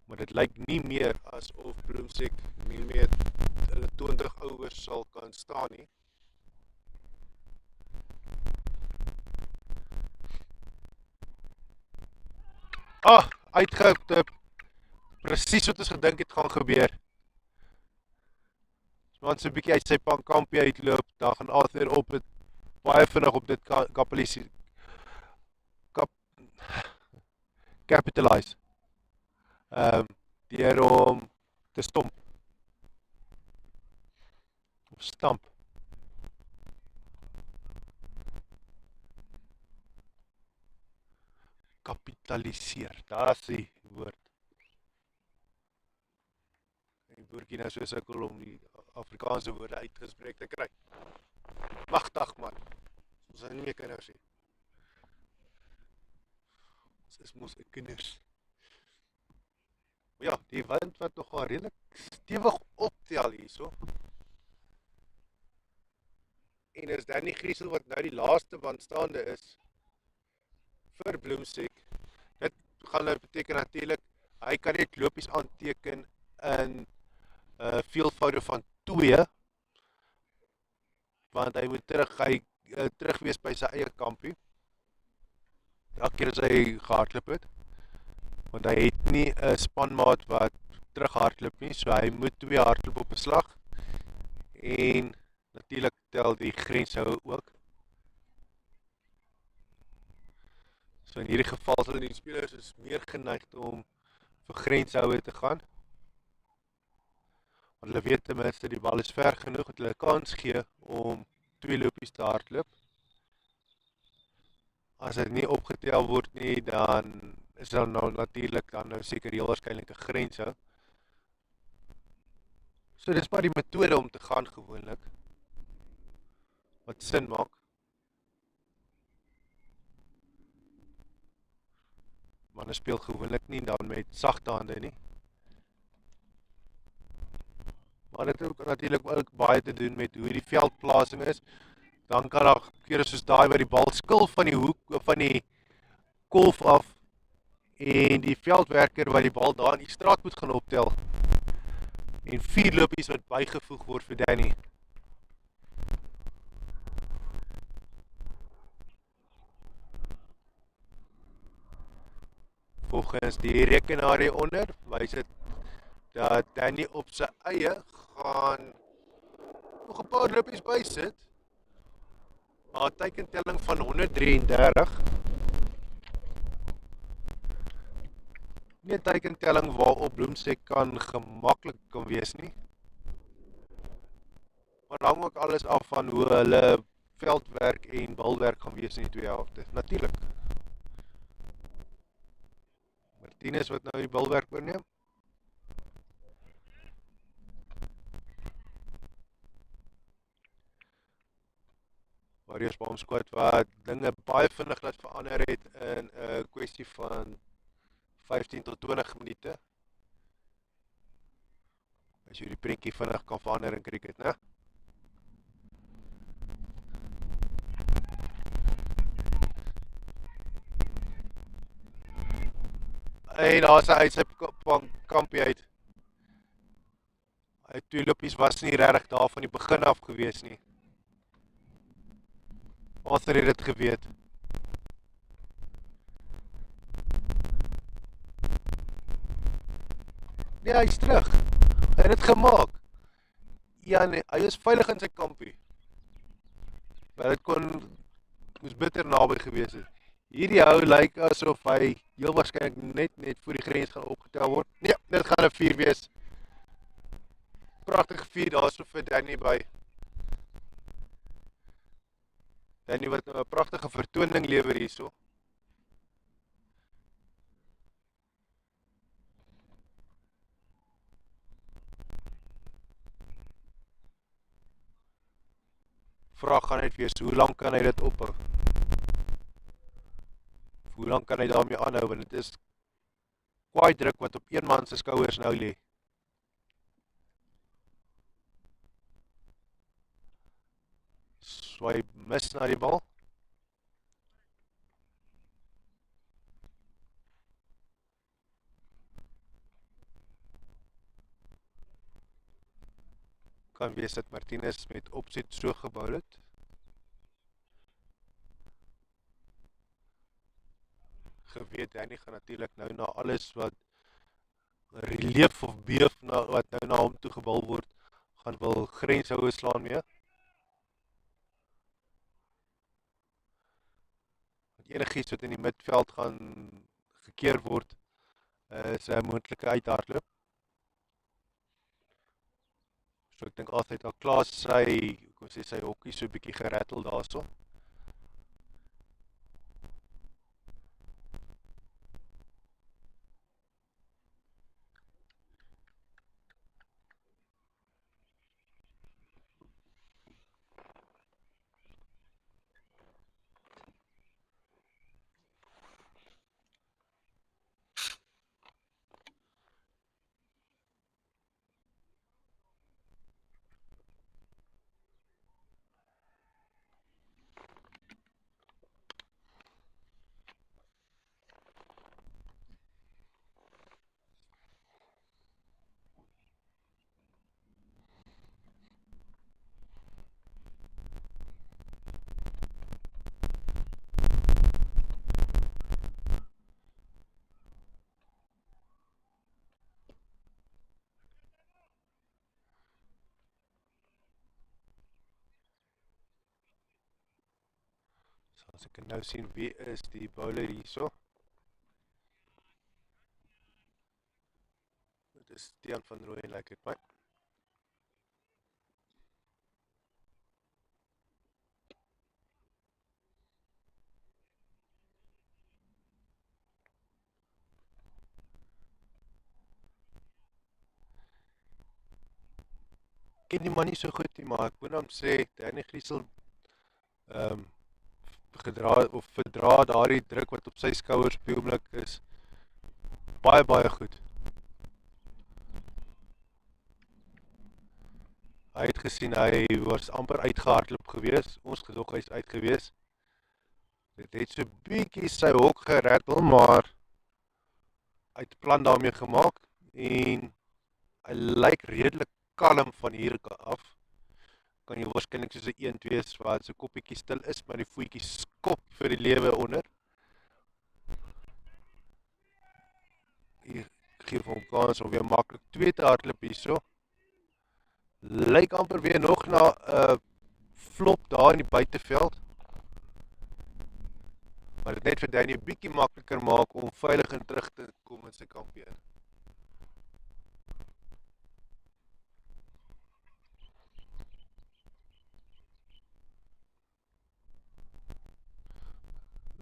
Maar dit lyk nie meer asof BLOEMSEC nie meer hulle 20 ouers sal kan staan nie. Uitgehoup, presies wat ons gedink het gaan gebeur. As man so 'n bietjie uit sy kampie uitloop, dan gaan Arthur op het baie vinnig op dit capitalize. Deur om te stomp. Of stamp. Kapitaliseer, daar is die woord. Die boertjie nou so sukkel om die Afrikaanse woorde uitgespreek te kry. Magtig man, ons is nie meer kinders nie. Ons is mos kinders. Maar ja, die wind wat nogal redelik stewig optel hierso. En is Danny Griesel wat nou die laaste bandstaande is vir BLOEMSEC. Dit gaan nou beteken natuurlik, hy kan net lopies aanteken in veelvoude van 2, want hy moet terug wees by sy eie kampie. Elke keer as hy gehardloop het, want hy het nie 'n spanmaat wat terug hardloop nie, so hy moet 2 hardloop op 'n slag, en natuurlik tel die grenshouer ook. So in hierdie geval sal die spelers is meer geneigd om vir grenshouer te gaan. Want hulle weet ten minste die bal is ver genoeg dat hulle kans gee om 2 lopies te hardloop. As dit nie opgetel word nie, dan is daar nou natuurlik dan nou seker heel waarskynlik 'n grenshou. So dis maar die metode om te gaan gewoonlik. Wat sin maak. Manne speel gewoonlik nie dan met sagte hande nie. Maar dit het ook natuurlik ook baie te doen met hoe die veldplasing is. Dan kan daar kere soos daai waar die bal skil van die hoek van die kolf af en die veldwerker wat die bal daar in die straat moet gaan optel. En 4 lopies wat bygevoeg word vir Danny. Volgens die rekenaar hieronder wys dit dat Danny op sy eie gaan nog 'n paar lopies bysit. Maar teikentelling van 133. Nie 'n teikentelling waarop BLOEMSEC kan gemaklik kan wees nie. Maar dan hang ook alles af van hoe hulle veldwerk en balwerk gaan wees in die 2 helfte. Natuurlik. Martinez wat nou die balwerk oorneem. Warriors BOM squad wat dinge baie vinnig laat verander het in 'n kwessie van 15 tot 20 minute. As jy die prentjie vinnig kan verander in cricket, né? En daar is hy uit sy kampie uit. Hy twee lopies was nie regtig daar van die begin af gewees nie. Arthur het dit geweet. Nee, hy is terug. Hy het dit gemaak. Ja nee, hy is veilig in sy kampie. Maar dit moes bitter naby gewees het. Hierdie hou lyk asof hy heel waarskynlik net voor die grens gaan opgetel word. Nee, dit gaan 'n 4 wees. Pragtige 4 daarso vir Danny by. Danny wat 'n pragtige vertoning lewer hierso. Vraag gaan net wees, hoe lank kan hy dit ophou? Hoe lank kan hy daarmee aanhou, want dit is kwaai druk wat op een man se skouers nou lê. So hy mis na die bal. Kan wees dat Martinez met opset so gebou het. Geweet, Danny gaan natuurlik nou na alles wat relief of beef wat nou na hom toe gebal word, gaan wil grenshoue slaan mee. Enigiets wat in die midveld gaan gekeer word, is 'n moontlike uithardloop. So ek dink altyd al klaar sy hokkie so 'n bietjie gerattel daarso. As ek nou sien wie is die bowler hierso. Dit is Tiaan van Rooyen, lyk dit my. Ek ken die man nie so goed nie, maar ek moet hom sê, Danny Griesel verdra daardie druk wat op sy skouers op die oomblik is baie goed. Hy het gesien, hy was amper uitgehardloop gewees, ons gedog hy is uit gewees. Dit het so bietjie sy hok gerattel, maar hy het plan daarmee gemaak en hy lyk redelik kalm van hier af. Kan jy waarskynlik soos 'n eend wees waar sy koppietjie stil is, maar die voetjie skop vir die lewe onder. Hier gee vir hom kans om weer maklik 2 te hardloop hierso. Lyk amper weer nog na 'n flop daar in die buiteveld. Maar dit net vir Danny 'n bietjie makliker maak om veilig en terug te kom in sy kampie.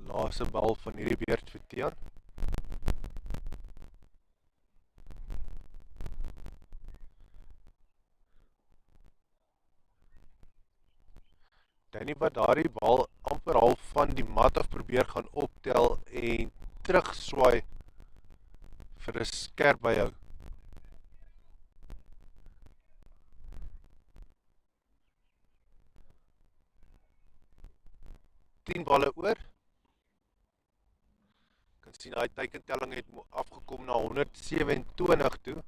Laaste bal van hierdie beurt vir Tiaan. Danny wat daardie bal amper half van die mat af probeer gaan optel en terugswaai vir 'n skerp byhou. Tien balle oor. Kan sien daai teikentelling het afgekom na 127 toe.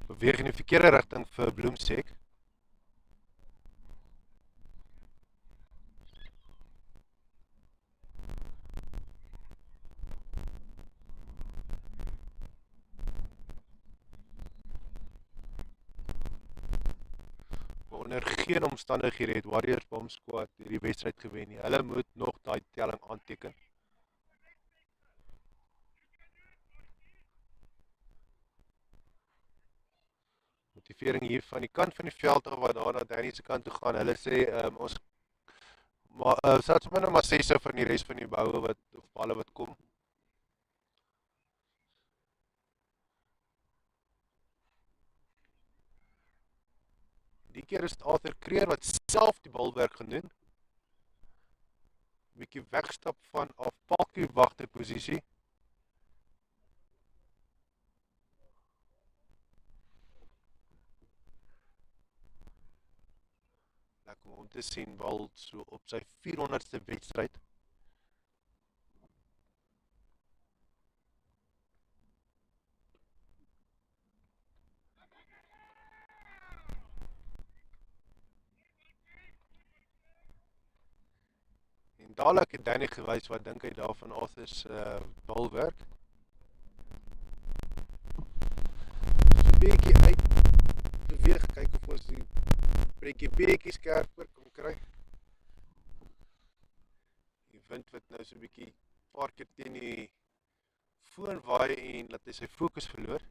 Beweeg in die verkeerde rigting vir BLOEMSEC. Onder geen omstandighede het Warriors BOM squad hierdie wedstryd gewen nie. Hulle moet nog daai telling aanteken. Motivering hier van die kant van die veld af wat daar na Danny se kant toe gaan. Hulle sê ons selfs maar nou maar 6 van die res van die boue wat of balle wat kom. Die keer is dit Arthur Kreer wat self die balwerk gaan doen. Bietjie wegstap van afpalkie wagter posisie. Lekker om te sien bal so op sy 400ste wedstryd. En dadelik het Danny gewys wat dink hy daarvan Arthur se balwerk. So 'n bietjie uit beweeg, kyk of ons die prentjie bietjie skerper kan kry. Die wind wat nou so 'n bietjie paar keer teen die foon waai en laat hy sy fokus verloor.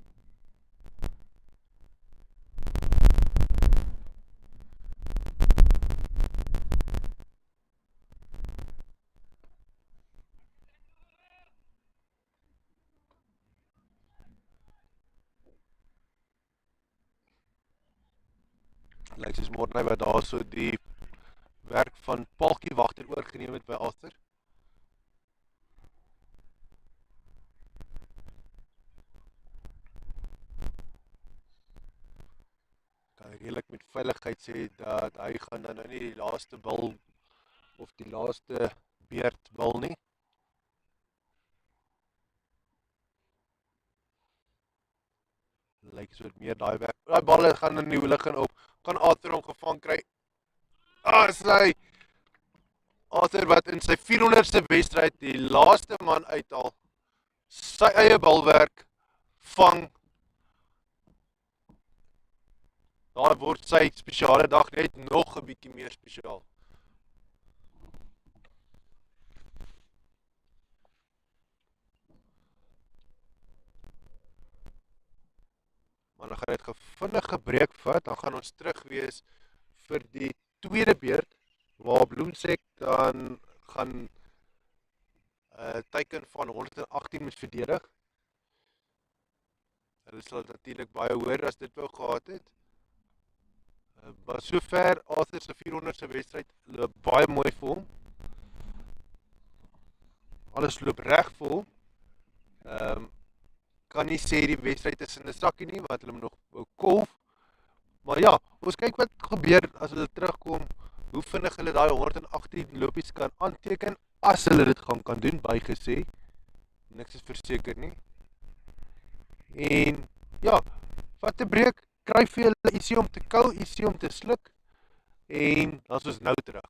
Lyk soos Morney wat daar so die werk van palkie wagter oorgeneem het by Arthur. Kan redelik met veiligheid sê dat hy gaan dan nou nie die laaste bal of die laaste beurtbal nie. Lyk so meer daai werk. Daai balle gaan in die lug en op. Kan Arthur hom gevang kry? Sy Arthur wat in sy 400ste wedstryd die laaste man uithaal. Sy eie balwerk vang. Daar word sy spesiale dag net nog 'n bietjie meer spesiaal. Maar dan gaan dit gevinnige breek vat, dan gaan ons terug wees vir die tweede beurt waar BLOEMSEC dan gaan teiken van 118 moet verdedig. Hulle sal natuurlik baie hoër as dit wou gehad het. Maar sover Arthur se 400ste wedstryd loop baie mooi vir hom. Alles loop reg vir hom. Kan nie sê die wedstryd is in 'n sakkie nie, wat hulle nog wou kolf. Maar ja, ons kyk wat gebeur as hulle terugkom, hoe vinnig hulle daai 118 lopies kan aanteken, as hulle dit kan doen, bygesê. Niks is verseker nie. En ja, vat 'n breek, kry vir julle ietsie om te kou, ietsie om te sluk, en dan is ons nou terug.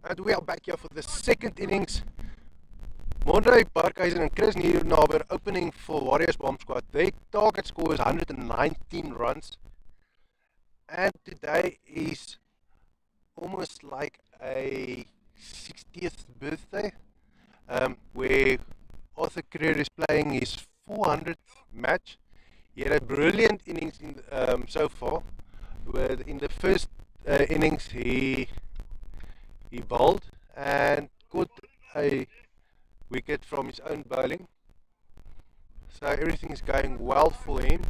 And we are back here for the second innings. Monday, Parkhuizen and Chris Nierenhaber opening for Warriors Bomb Squad. Their target score is 119 runs. And today is almost like a 60th birthday, where Arthur Creer is playing his 400th match. He had a brilliant innings so far. In the first innings, he bowled and caught a wicket from his own bowling. So everything is going well for him.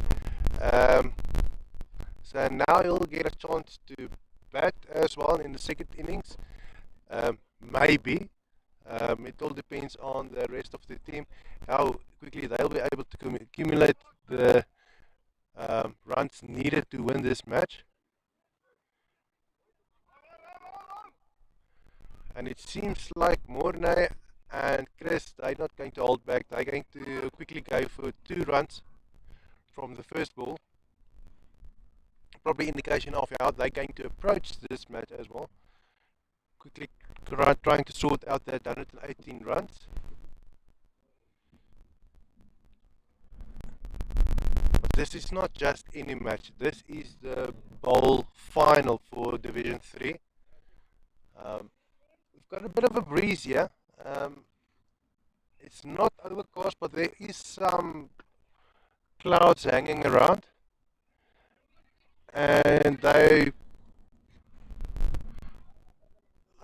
Um, so now he'll get a chance to bat as well in the second innings. Maybe. It all depends on the rest of the team, how quickly they'll be able to accumulate the runs needed to win this match. And it seems like Mornay and Chris, they're not going to hold back. They're going to quickly go for 2 runs from the first ball. Probably indication of how they're going to approach this match as well. Quickly trying to sort out that 118 runs. But this is not just any match. This is the bowl final for Division 3. We've got a bit of a breeze here. It's not overcast, but there is some clouds hanging around. And I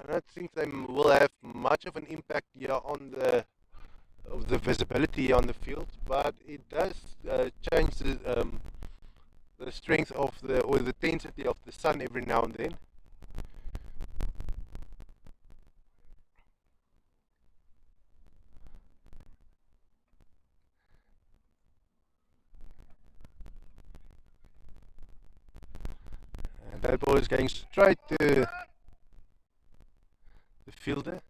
don't think they will have much of an impact here on the visibility on the field, but it does change the strength of or the intensity of the sun every now and then. And that ball is going straight to the fielder.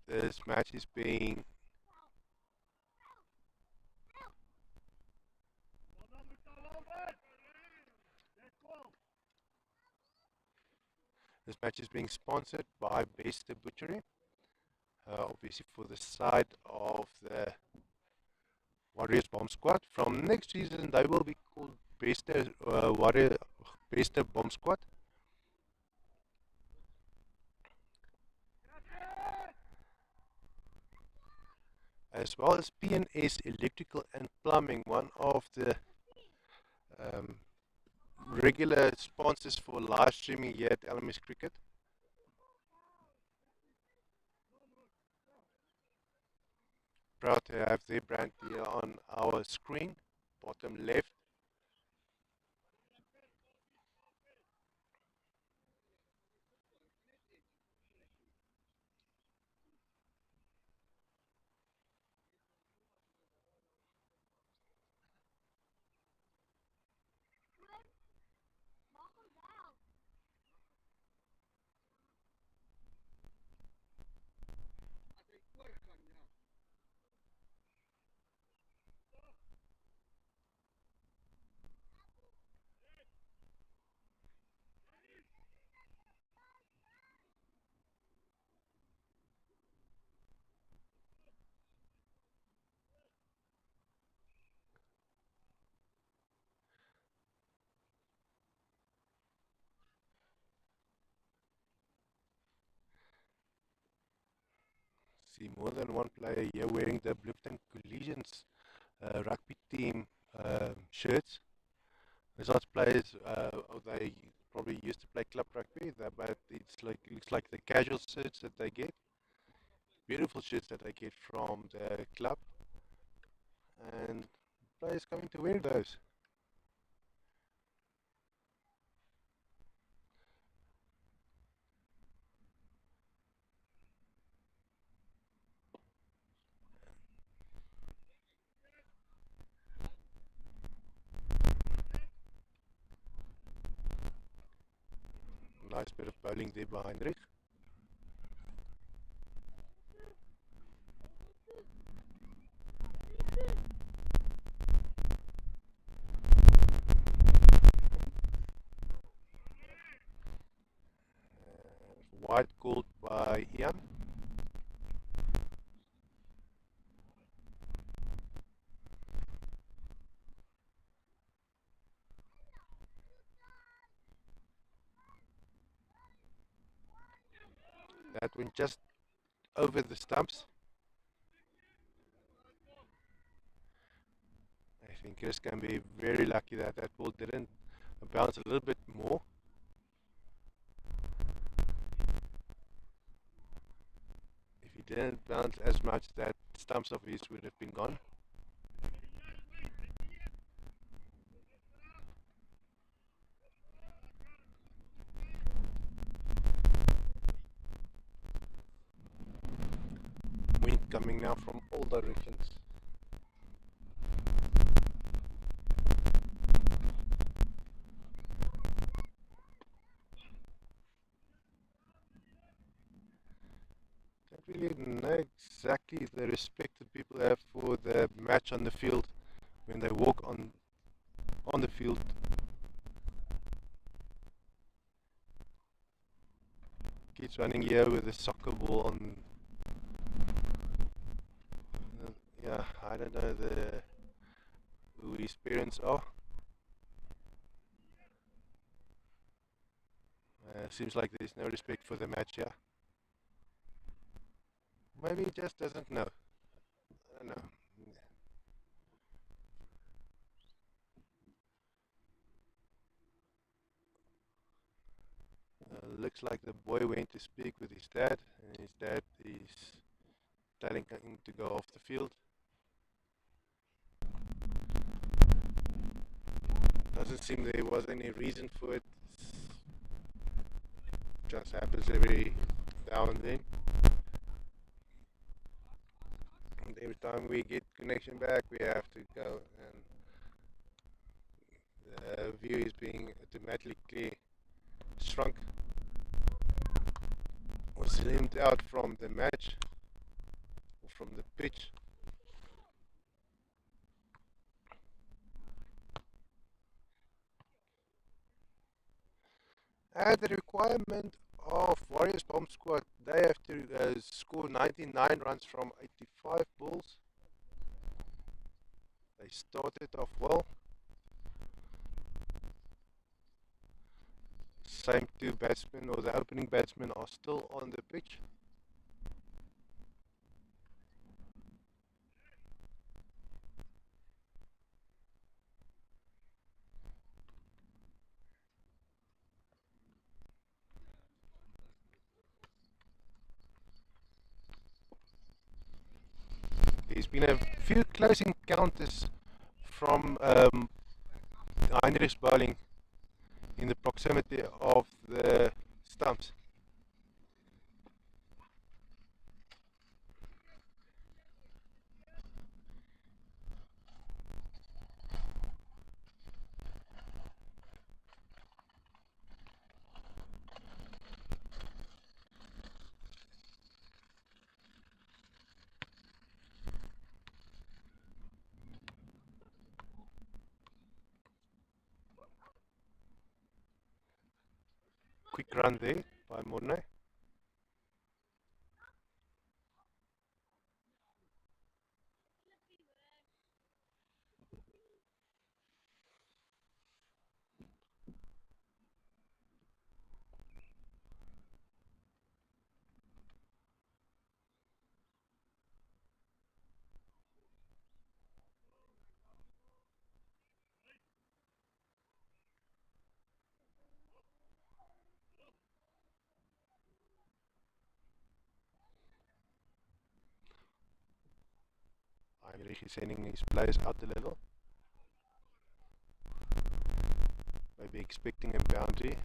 This match is being sponsored by Bester Butchery, obviously for the side of the Warriors Bomb Squad. From next season, they will be called Bester Bomb Squad. As well as P&S Electrical and Plumbing, one of the um, regular sponsors for live streaming here at LMS Cricket. Proud to have their brand here on our screen, bottom left. See more than one player here wearing the Bloemfontein Collisions rugby team shirts. There's lots of players, they probably used to play club rugby, but looks like the casual shirts that they get. Beautiful shirts that they get from the club. And players coming to wear those. Nice bit of bowling there by Heinrich. Wide called by Ian. That went just over the stumps. I think Chris can be very lucky that that ball didn't bounce a little bit more. If he didn't bounce as much, that stumps of his would have been gone. Wind coming now from all directions. Don't really know exactly the respect that people have for the match on the field when they walk on the field. Keeps running here with a soccer ball on. Yeah, I don't know who his parents are. Seems like there's no respect for the match here. Maybe he just doesn't know. I don't know. Looks like the boy went to speak with his dad, and his dad is telling him to go off the field. Doesn't seem there was any reason for it. Just happens every now and then. And every time we get connection back, we have to go, and the view is being automatically shrunk or slimmed out from the match or from the pitch. And the requirement of Warriors Bomb Squad, they have to score 99 runs from 85 balls. They started off well. Same two batsmen, or the opening batsmen, are still on the pitch. There's been a few close encounters from Heinrich's bowling in the proximity of the stumps. Quick run there by Morne. Heinrich is sending his players out a little. Maybe expecting a boundary.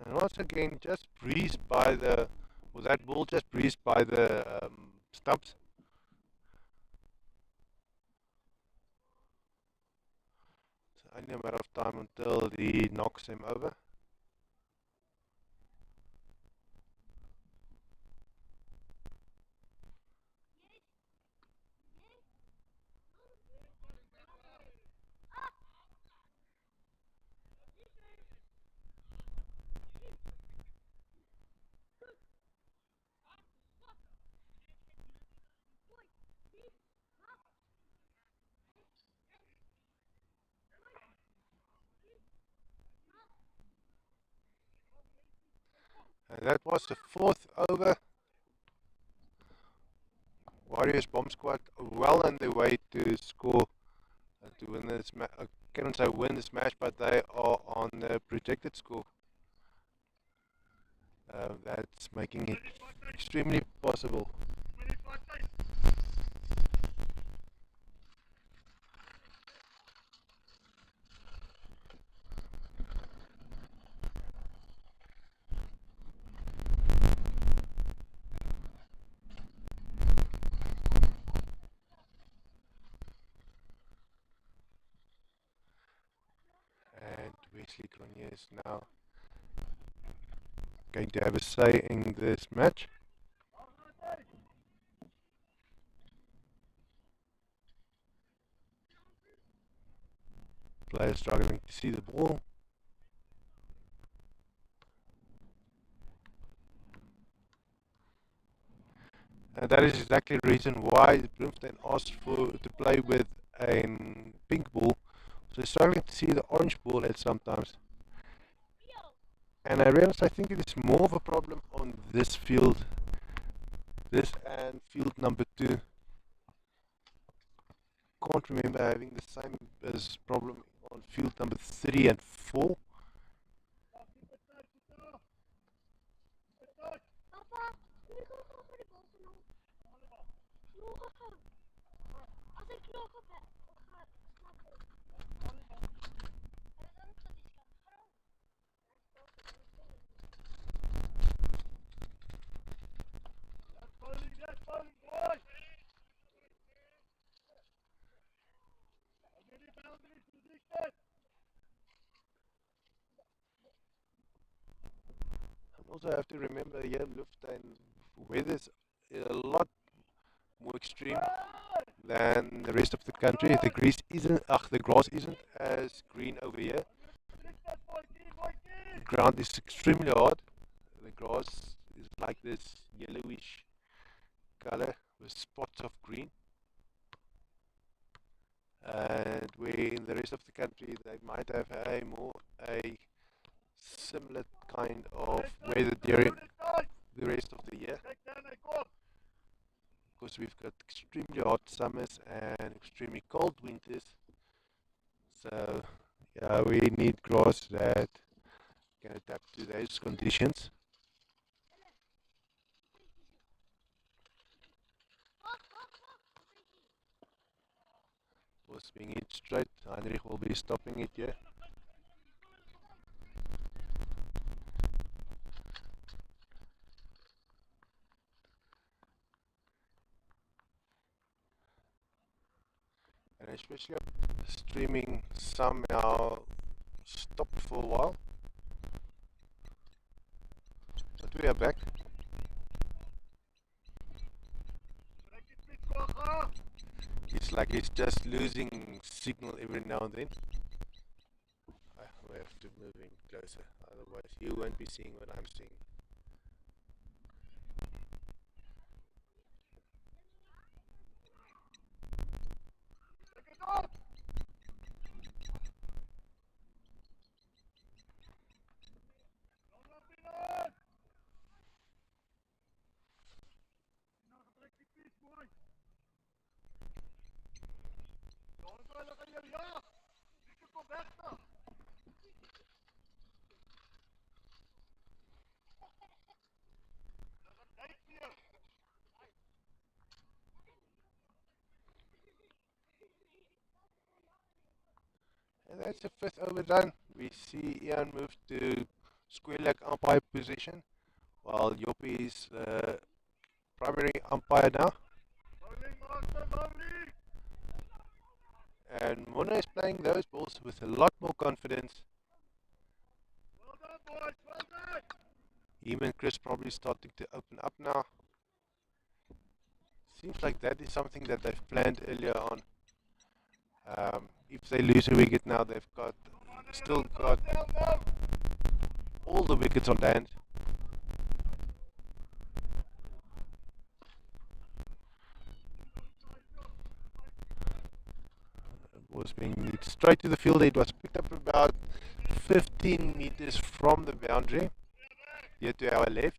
And once again, just breezed by the, was that ball just breezed by the stumps? only a matter of time until he knocks him over. And that was the fourth over. Warriors bomb squad well on their way to score to win this match. I cannot say win this match, but they are on the projected score. That's making it extremely possible. And Wesley Cronje is now going to have a say in this match. Players struggling to see the ball. And that is exactly the reason why Bloemfontein asked to play with a pink ball. So they're struggling to see the orange ball at sometimes. And I realized I think it is more of a problem on this field, this and field number 2. Can't remember having the same as problem on field number 3 and 4. Also have to remember here in Bloemfontein, weather's a lot more extreme than the rest of the country. The grass isn't as green over here. The ground is extremely hard. The grass is like this yellowish color with spots of green. And where in the rest of the country they might have a similar kind of weather during the rest of the year, because we've got extremely hot summers and extremely cold winters. So yeah, we need grass that can adapt to those conditions. Was being hit straight. Heinrich will be stopping it here. And especially streaming somehow stopped for a while. But we are back. It's like it's just losing signal every now and then. We have to move in closer, otherwise you won't be seeing what I'm seeing. And that's the fifth over done. We see Ian move to square leg umpire position, while Joppie is primary umpire now. And Mona is playing those balls with a lot more confidence. Him and Chris probably starting to open up now. Seems like that is something that they've planned earlier on. If they lose a wicket now, they've still got all the wickets on hand. Was being moved straight to the field. It was picked up about 15 meters from the boundary, here to our left.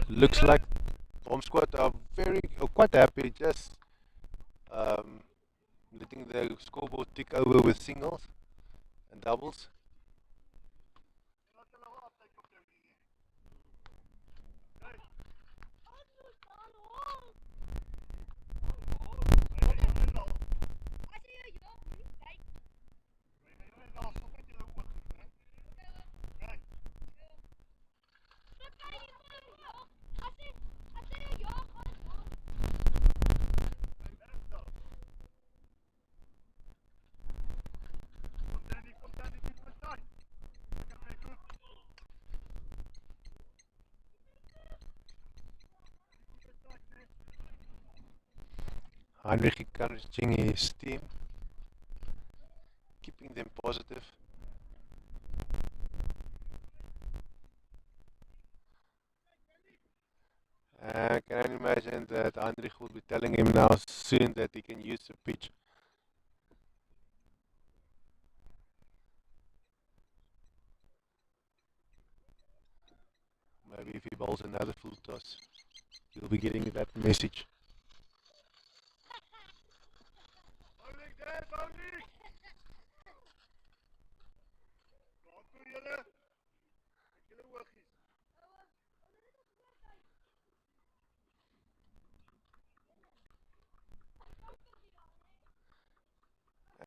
Looks like BOM squad are quite happy, just um, letting the scoreboard tick over with singles and doubles. Heinrich encouraging his team, keeping them positive. I can imagine that Heinrich will be telling him now soon that he can use the pitch. Maybe if he bowls another full toss, he'll be getting that message.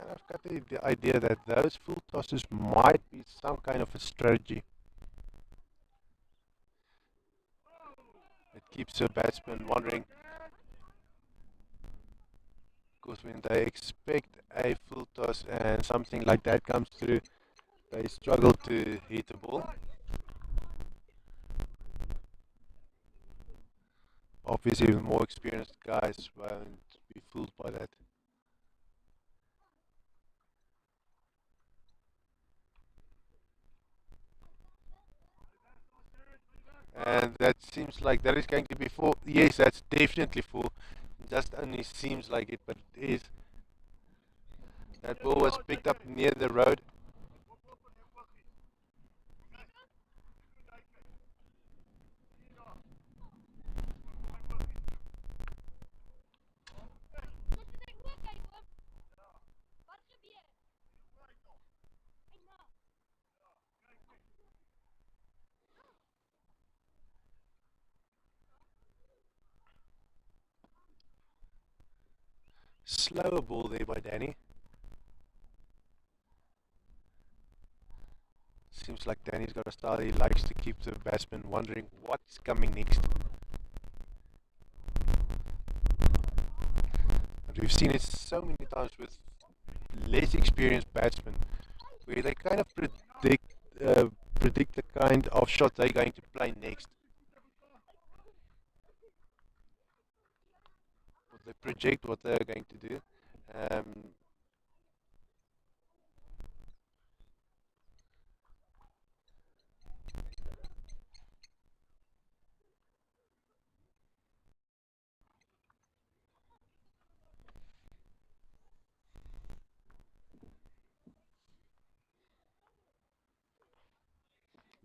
And I've got the idea that those full tosses might be some kind of a strategy. It keeps the batsman wondering, because when they expect a full toss and something like that comes through, they struggle to hit the ball. Obviously, the more experienced guys won't be fooled by that. And that seems like that is going to be full. Yes, that's definitely full. Just only seems like it, but it is. That ball was picked up near the road. Slower ball there by Danny. Seems like Danny's got a style he likes to keep the batsman wondering what's coming next. And we've seen it so many times with less experienced batsmen, where they kind of predict the kind of shot they're going to play next. They project what they're going to do.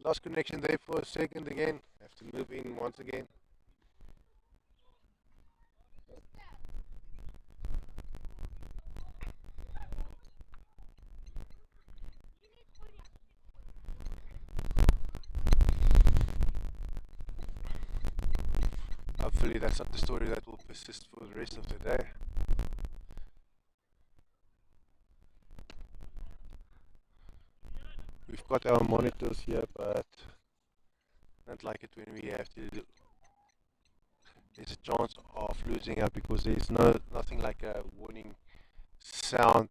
Lost connection there for a second again. Have to move in once again. Hopefully that's not the story that will persist for the rest of the day. We've got our monitors here, but I don't like it when we have to do. There's a chance of losing out because there's nothing like a warning sound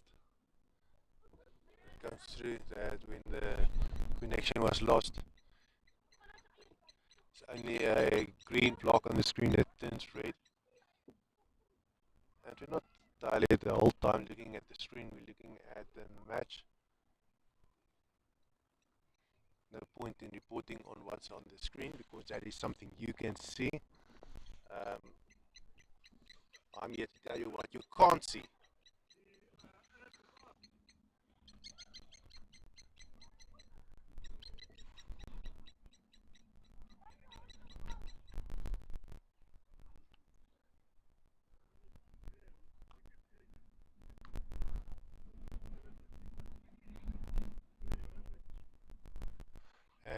that comes through that when the connection was lost. It's only a green block on the screen that turns red. And we're not dilated the whole time looking at the screen, we're looking at the match. No point in reporting on what's on the screen because that is something you can see. I'm here to tell you what you can't see.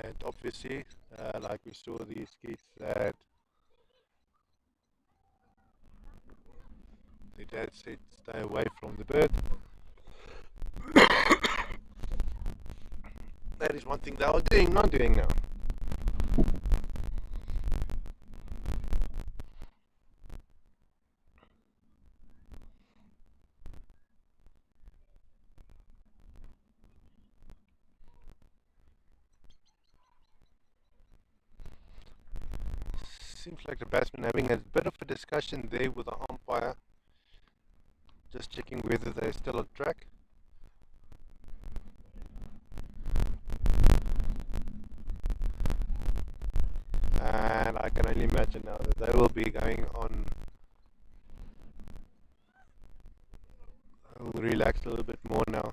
And obviously, like we saw these kids that the dad said stay away from the bird. That is one thing they are doing, not doing now. Seems like the batsman having a bit of a discussion there with the umpire, just checking whether they're still on track. And I can only imagine now that they will be going on. I'll relax a little bit more now.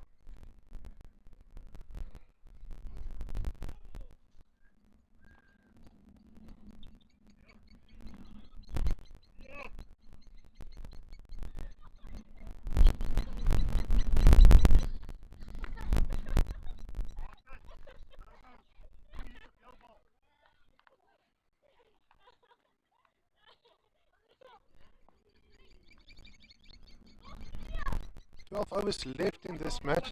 12 overs left in this match.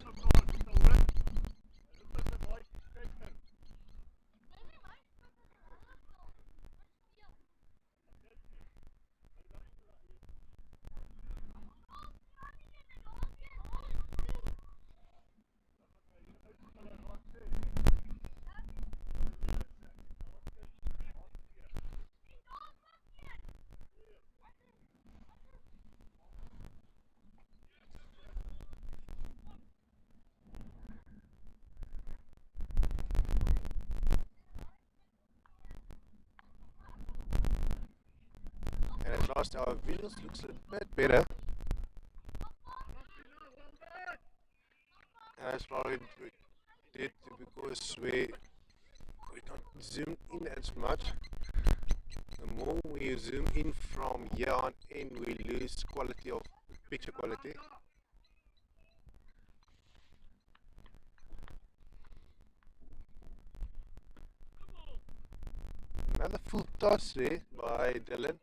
And at last our Venus looks a bit better. As probably did because we don't zoom in as much. The more we zoom in from here on in, we lose quality of picture quality. Another full toss there by Dylan.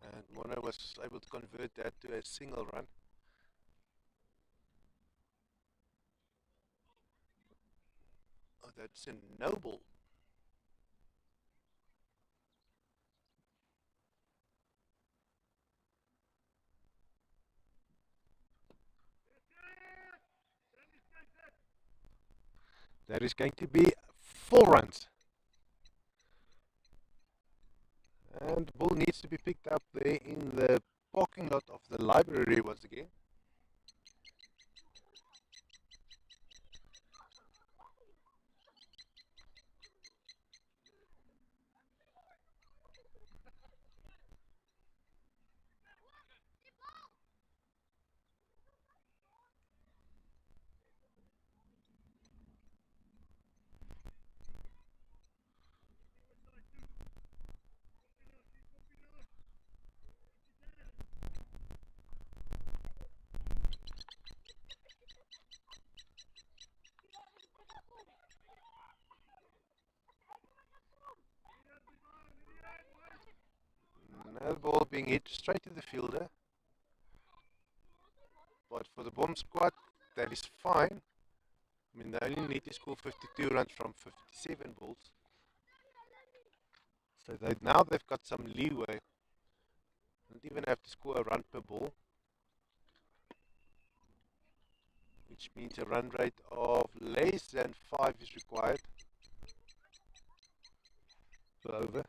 And Mona was able to convert that to a single run. Oh, that's a noble. That is going to be 4 runs. And the ball needs to be picked up there in the parking lot of the library once again. swing it straight to the fielder. But for the bomb squad, that is fine. I mean, they only need to score 52 runs from 57 balls. So now they've got some leeway. Don't even have to score a run per ball, which means a run rate of less than 5 is required per over.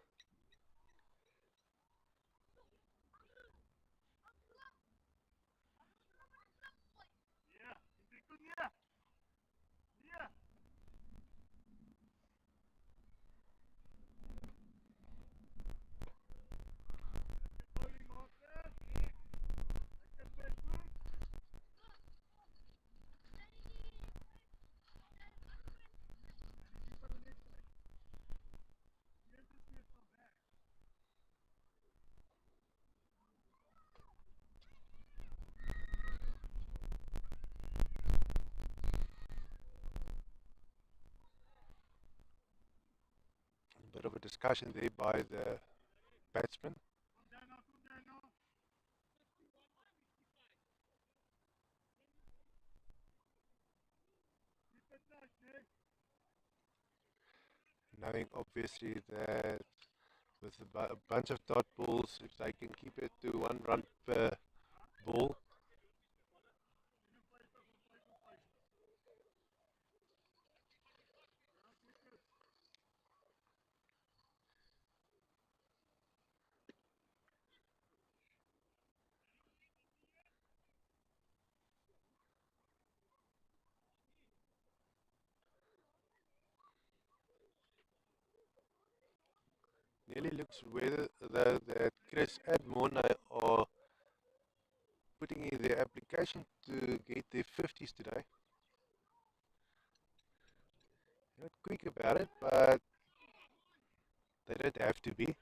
A bit of a discussion there by the batsman. Knowing obviously that with a bunch of dot balls, if they can keep it to 1 run per ball, nearly looks whether though that Chris and Mona are putting in their application to get their 50s today. Not quick about it, but they don't have to be.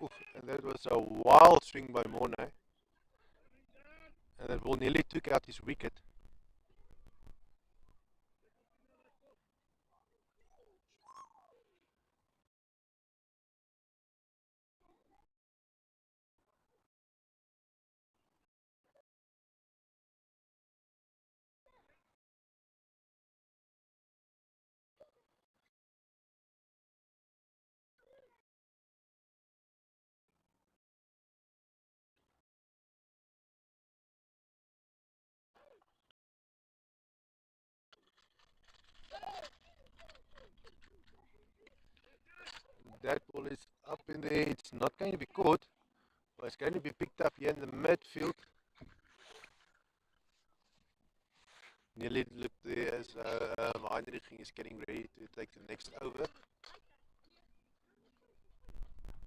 Oof, and that was a wild swing by Mona, and that ball nearly took out his wicket. That ball is up in there. It's not going to be caught, but it's going to be picked up here in the midfield. Nearly looked there as Heinrich is getting ready to take the next over.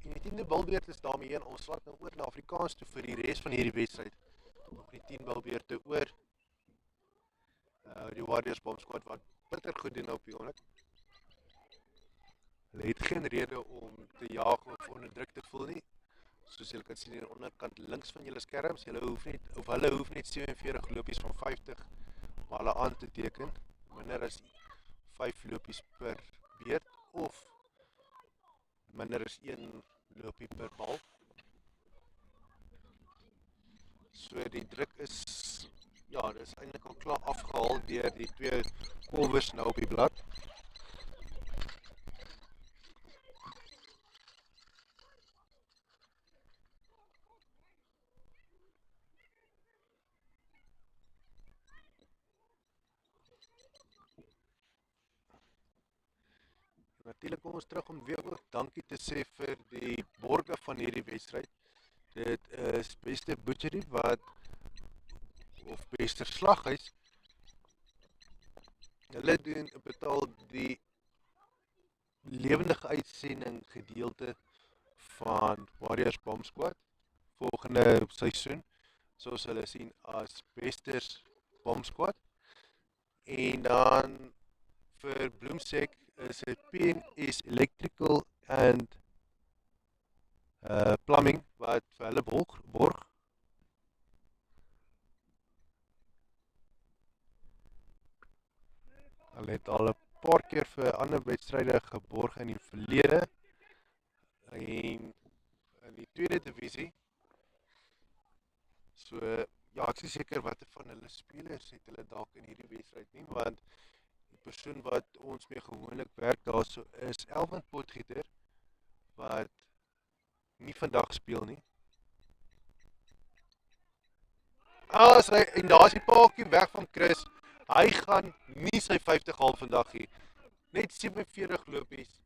En die 10de balbeurt is daarmee heen. Ons slaat nou oor na Afrikaans toe vir die res van hierdie wedstryd. Op die 10 balbeurte oor. Die Warriors BOM squad wat bitter goed doen op die oomblik. Hulle het geen rede om te jaag of onder druk te voel nie. Soos julle kan sien aan die onderkant links van julle skerms, hulle hoef net 47 lopies van 50 male aan te teken, minder as 5 lopies per beurt of minder as 1 lopie per bal. So die druk is, ja, dit is eintlik al klaar afgehaal deur die 2 kolwers nou op die blad. Natuurlijk kom ons terug om weer ook dankie te sê vir die borge van hierdie wedstryd. Dit is Beste Butchery of Beste Slaghuis. Hulle betaal die lewendige uitsending gedeelte van Warriors BOM squad volgende seisoen, soos hulle sien as Besters BOM squad. En dan vir BLOEMSEC is 'n PNS Electrical and Plumbing wat vir hulle borg. Hulle het al 'n paar keer vir ander wedstryde geborg in die verlede en in die tweede divisie. So ja, ek is seker wat van hulle spelers het hulle dalk in hierdie wedstryd nie, want die persoon wat ons mee gewoonlik werk daarso is Elvin Potgieter wat nie vandag speel nie. En daar is die paaltjie weg van Chris. Hy gaan nie sy 50 haal vandag nie. Net 47 lopies.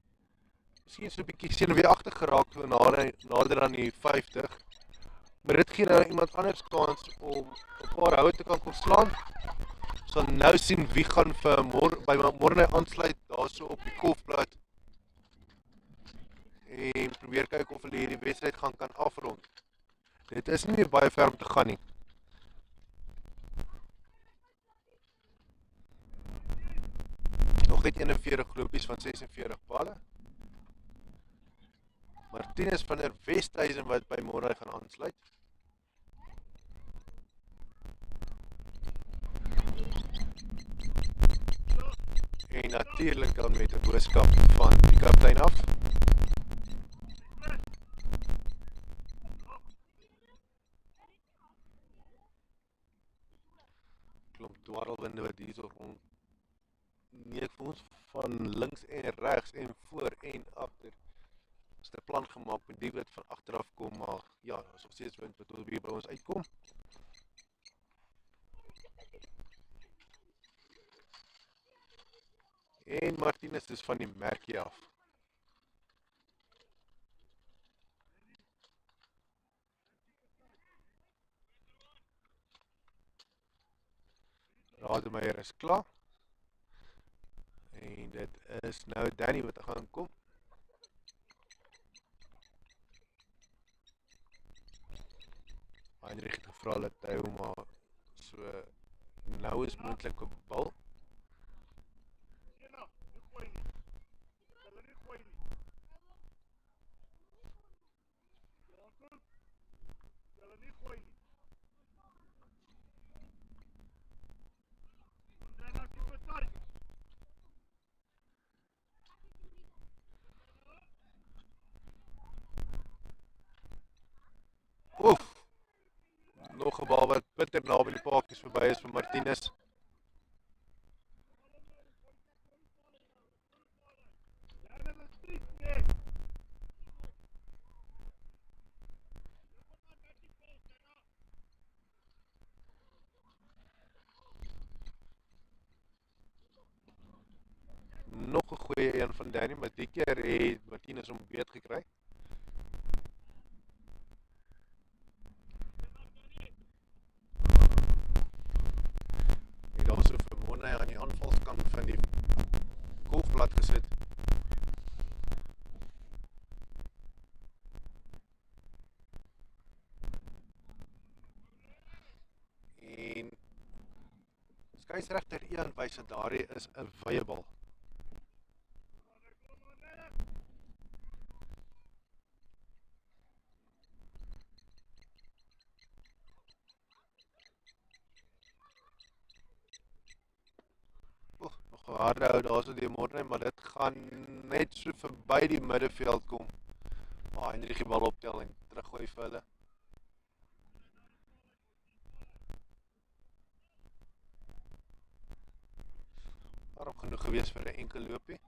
Miskien so 'n bietjie senuweeagtig geraak so nader aan die 50. Maar dit gee nou iemand anders kans om 'n paar houe te kan kom slaan. Ons sal nou sien wie gaan vir by môre aansluit daarso op die golfplat. En probeer kyk of hulle hierdie wedstryd kan afrond. Dit is nie meer baie ver om te gaan nie. Nog net 41 lopies van 46 palle. Martinus van der Westhuizen wat by môre gaan aansluit. En natuurlik dan met 'n boodskap van die kaptein af. Klomp dwarrelwinde wat hier so rond neek vir ons van links en regs en voor en agter. Ons het 'n plan gemaak met die wat van agteraf kom, maar ja, daar is nog steeds wind wat hier by ons uitkom. En Martinus is van die merkie af. Rademeier is klaar. En dit is nou Danny wat gaan kom. Heinrich het gevra dat hy hom maar so nou is moontlik op bal. Oef! Nog 'n bal wat bitter naby die paadjies verby is vir Martinus. Nog 'n goeie een van Danny, maar die keer het Martinus hom beet gekry. En daar so vir Mona aan die aanvalskant van die golfplat gesit. En skeieregter Ian wys dat daar is 'n wye bal. Nog 'n harde hou daar so die Morne, maar dit gaan net so verby die middeveld kom. Maar Heinrich die bal optel en teruggooi vir hulle. Daarom genoeg gewees vir 'n enkel loopie.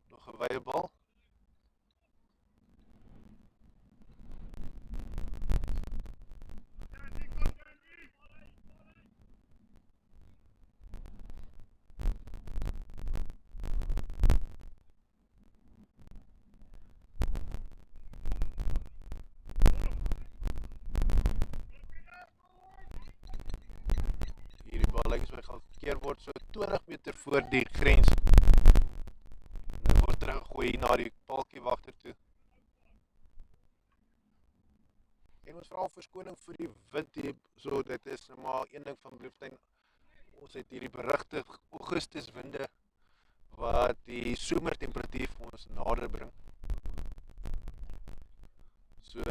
Nog 'n wye bal. Gaan gekeer word so 20 meter voor die grens. En hy word teruggegooi na die paaltjie wagter toe. En ons vra om verskoning vir die wind hier, so dit is maar een ding van Bloemfontein. Ons het hierdie berigte Augustuswinde wat die somertemperatuur vir ons nader bring. So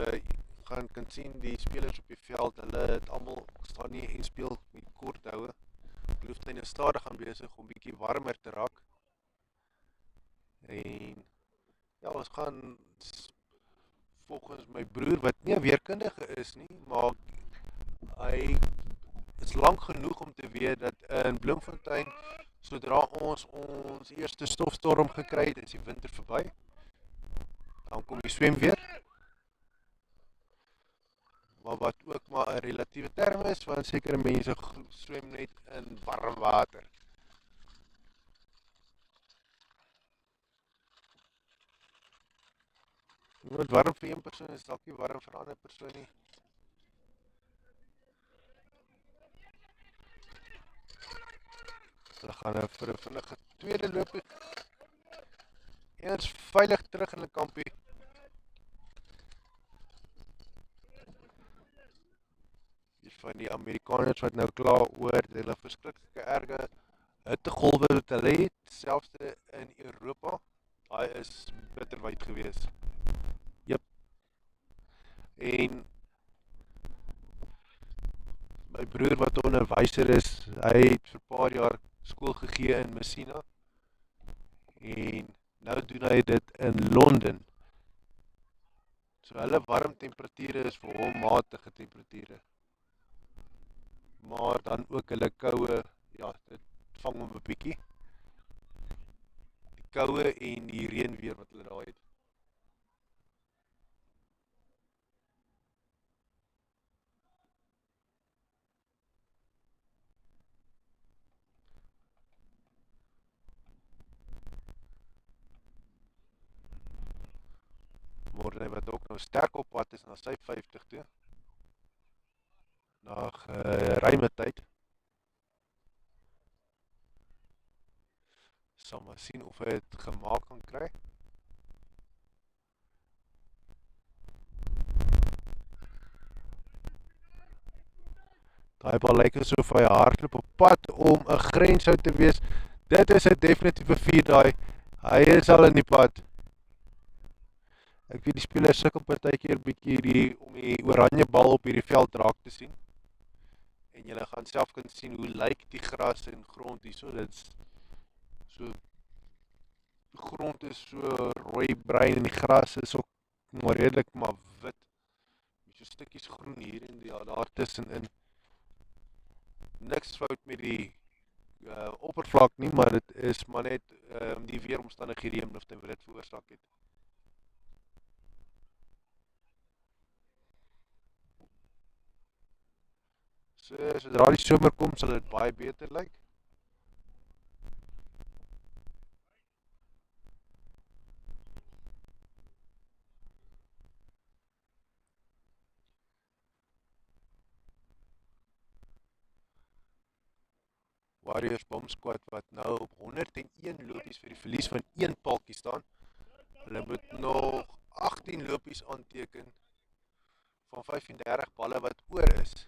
kan sien die spelers op die veld, hulle het almal staan nie en speel met kort houe. Bloemfontein is stadig aan besig om bietjie warmer te raak. En ja, ons gaan volgens my broer wat nie 'n weerkundige is nie, maar hy is lank genoeg om te weet dat in Bloemfontein, sodra ons eerste stofstorm gekry het, is die winter verby. Dan kom die swem weer. Maar wat ook maar 'n relatiewe term is, want sekere mense swem net in warm water. Wat warm vir een persoon is dalk nie warm vir 'n ander persoon nie. Hulle gaan nou vir 'n vinnige tweede loopie. Eers veilig terug in die kampie. Die van die Amerikaners wat nou klaar oor hulle verskriklike erge hittegolwe wat hulle het, selfs in Europa. Daai is bitterwyd gewees. Jep. En my broer wat onderwyser is, hy het vir 'n paar jaar skool gegee in Messina. En nou doen hy dit in Londen. So hulle warm temperature is vir hom matige temperature. Maar dan ook hulle koue, ja, dit vang hom 'n bietjie. Die koue en die reën weer wat hulle daar het. Morne wat ook nou sterk op pad is na sy 50 toe. Na ruime tyd. Sal maar sien of hy dit gemaak kan kry. Daai bal lyk asof hy hardloop op pad om 'n grenshou te wees. Dit is 'n definitiewe 4 daai. Hy is al in die pad. Ek weet die spelers sukkel partykeer bietjie om die oranje bal op hierdie veld raak te sien. En julle gaan self kan sien hoe lyk die gras en grond hierso. Dit's so die grond is so rooi-bruin en die gras is ook maar redelik maar wit. Met so stukkies groen hier en daar tussenin. Niks fout met die oppervlak nie, maar dit is maar net die weeromstandighede hier wat dit veroorsaak het. So, sodra die somer kom, sal dit baie beter lyk. Warriors BOM squad wat nou op 101 lopies vir die verlies van 1 paaltjie staan. Hulle moet nog 18 lopies aanteken van 35 balle wat oor is.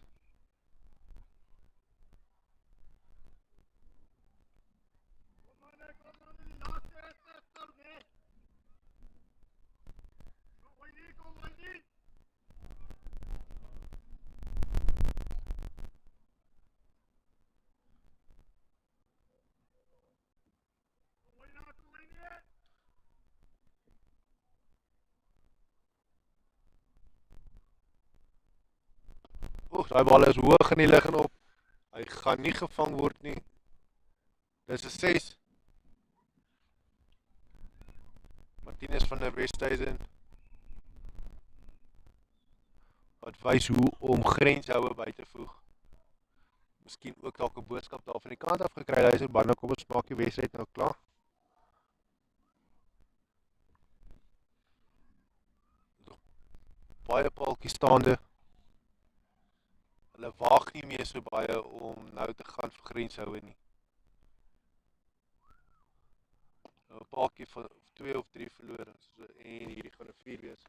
Daai bal is hoog in die lug en op. Hy gaan nie gevang word nie. Dis 'n 6. Martinez van der Westhuizen wat wys hoe om grenshoue by te voeg. Miskien ook dalk 'n boodskap daar van die kant af gekry. Hy is baie kom ons maak die wedstryd nou klaar. Baie paaltjies staande. Hulle waag nie meer so baie om nou te gaan vir grenshoue nie. Nou 'n paaltjie van 2 of 3 verloor en hierdie gaan 'n 4 wees.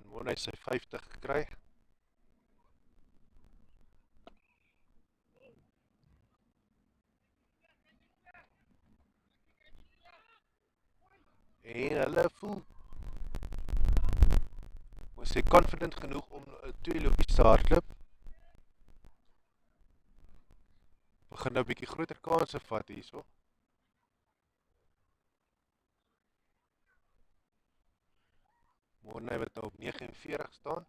Mooi sy 50 gekry. En hulle voel was hy confident genoeg om 2 lopies te hardloop. Begin nou 'n bietjie groter kanse vat hierso. Morne wat nou op 49 staan.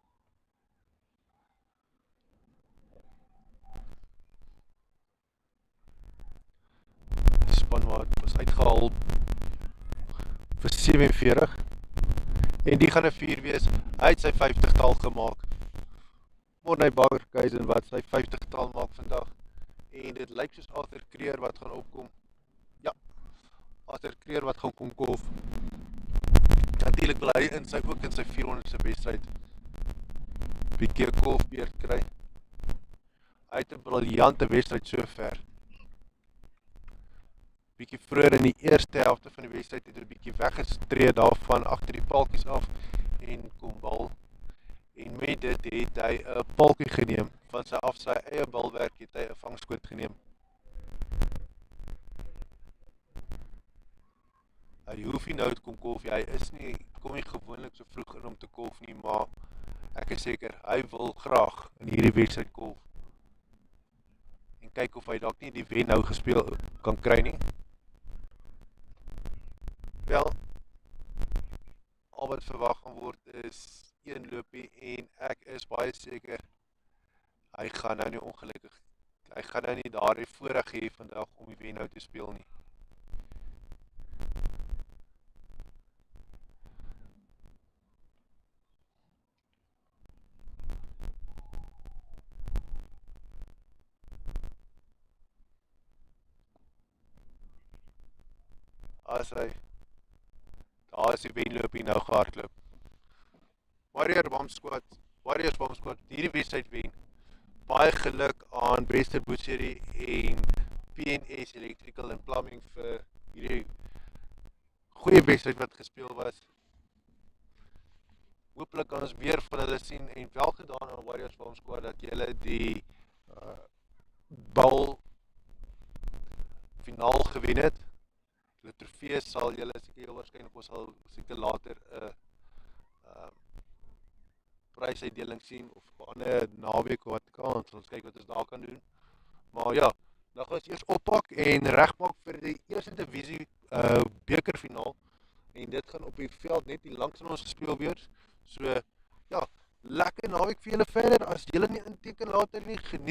Die spanmaat was uitgehaal vir 47. En die gaan 'n 4 wees. Hy het sy 50-tal gemaak. Morne Bakerkeisen wat sy 50-tal maak vandag. En dit lyk soos Arthur Kreer wat gaan opkom. Ja, Arthur Kreer wat gaan kom kolf. Natuurlik wil hy ook in sy 400ste wedstryd bietjie 'n kolfbeurt kry. Hy het 'n briljante wedstryd sover. Bietjie vroeër in die eerste helfte van die wedstryd het hy 'n bietjie weggestree daarvan agter die paaltjies af en kom bal. En met dit het hy 'n paaltjie geneem. Van sy eie balwerk het hy 'n vangskoot geneem. Hy hoef nie nou te kom kolf nie. Hy kom nie gewoonlik so vroeg in om te kolf nie, maar ek is seker hy wil graag in hierdie wedstryd kolf. En kyk of hy dalk nie die wen nou gespeel kan kry nie. Wel, al wat verwag gaan word is 1 loopie en ek is baie seker hy gaan nou nie ongelukkig. Hy gaan nou nie daardie voorreg hê vandag om die wen nou te speel nie. As hy, daar is die wenloopie nou gehardloop. Warriors BOM squad, hierdie wedstryd wen. Baie geluk aan Wester Boetserie en PNS Electrical and Plumbing vir hierdie goeie wedstryd wat gespeel was. Hooplik kan ons weer van hulle sien en wel gedaan aan Warriors BOM squad dat julle die bal finaal gewen het. Die trofee sal julle seker heel waarskynlik ons sal seker later 'n prysuitdeling sien of 'n ander naweek wat kan ons kyk wat ons daar kan doen. Maar ja, nou gaan ons eers oppak en regmaak vir die eerste divisie bekerfinaal en dit gaan op die veld net hier langs in ons gespeel word. So ja, lekker naweek vir julle verder. As julle nie inteken later nie, geniet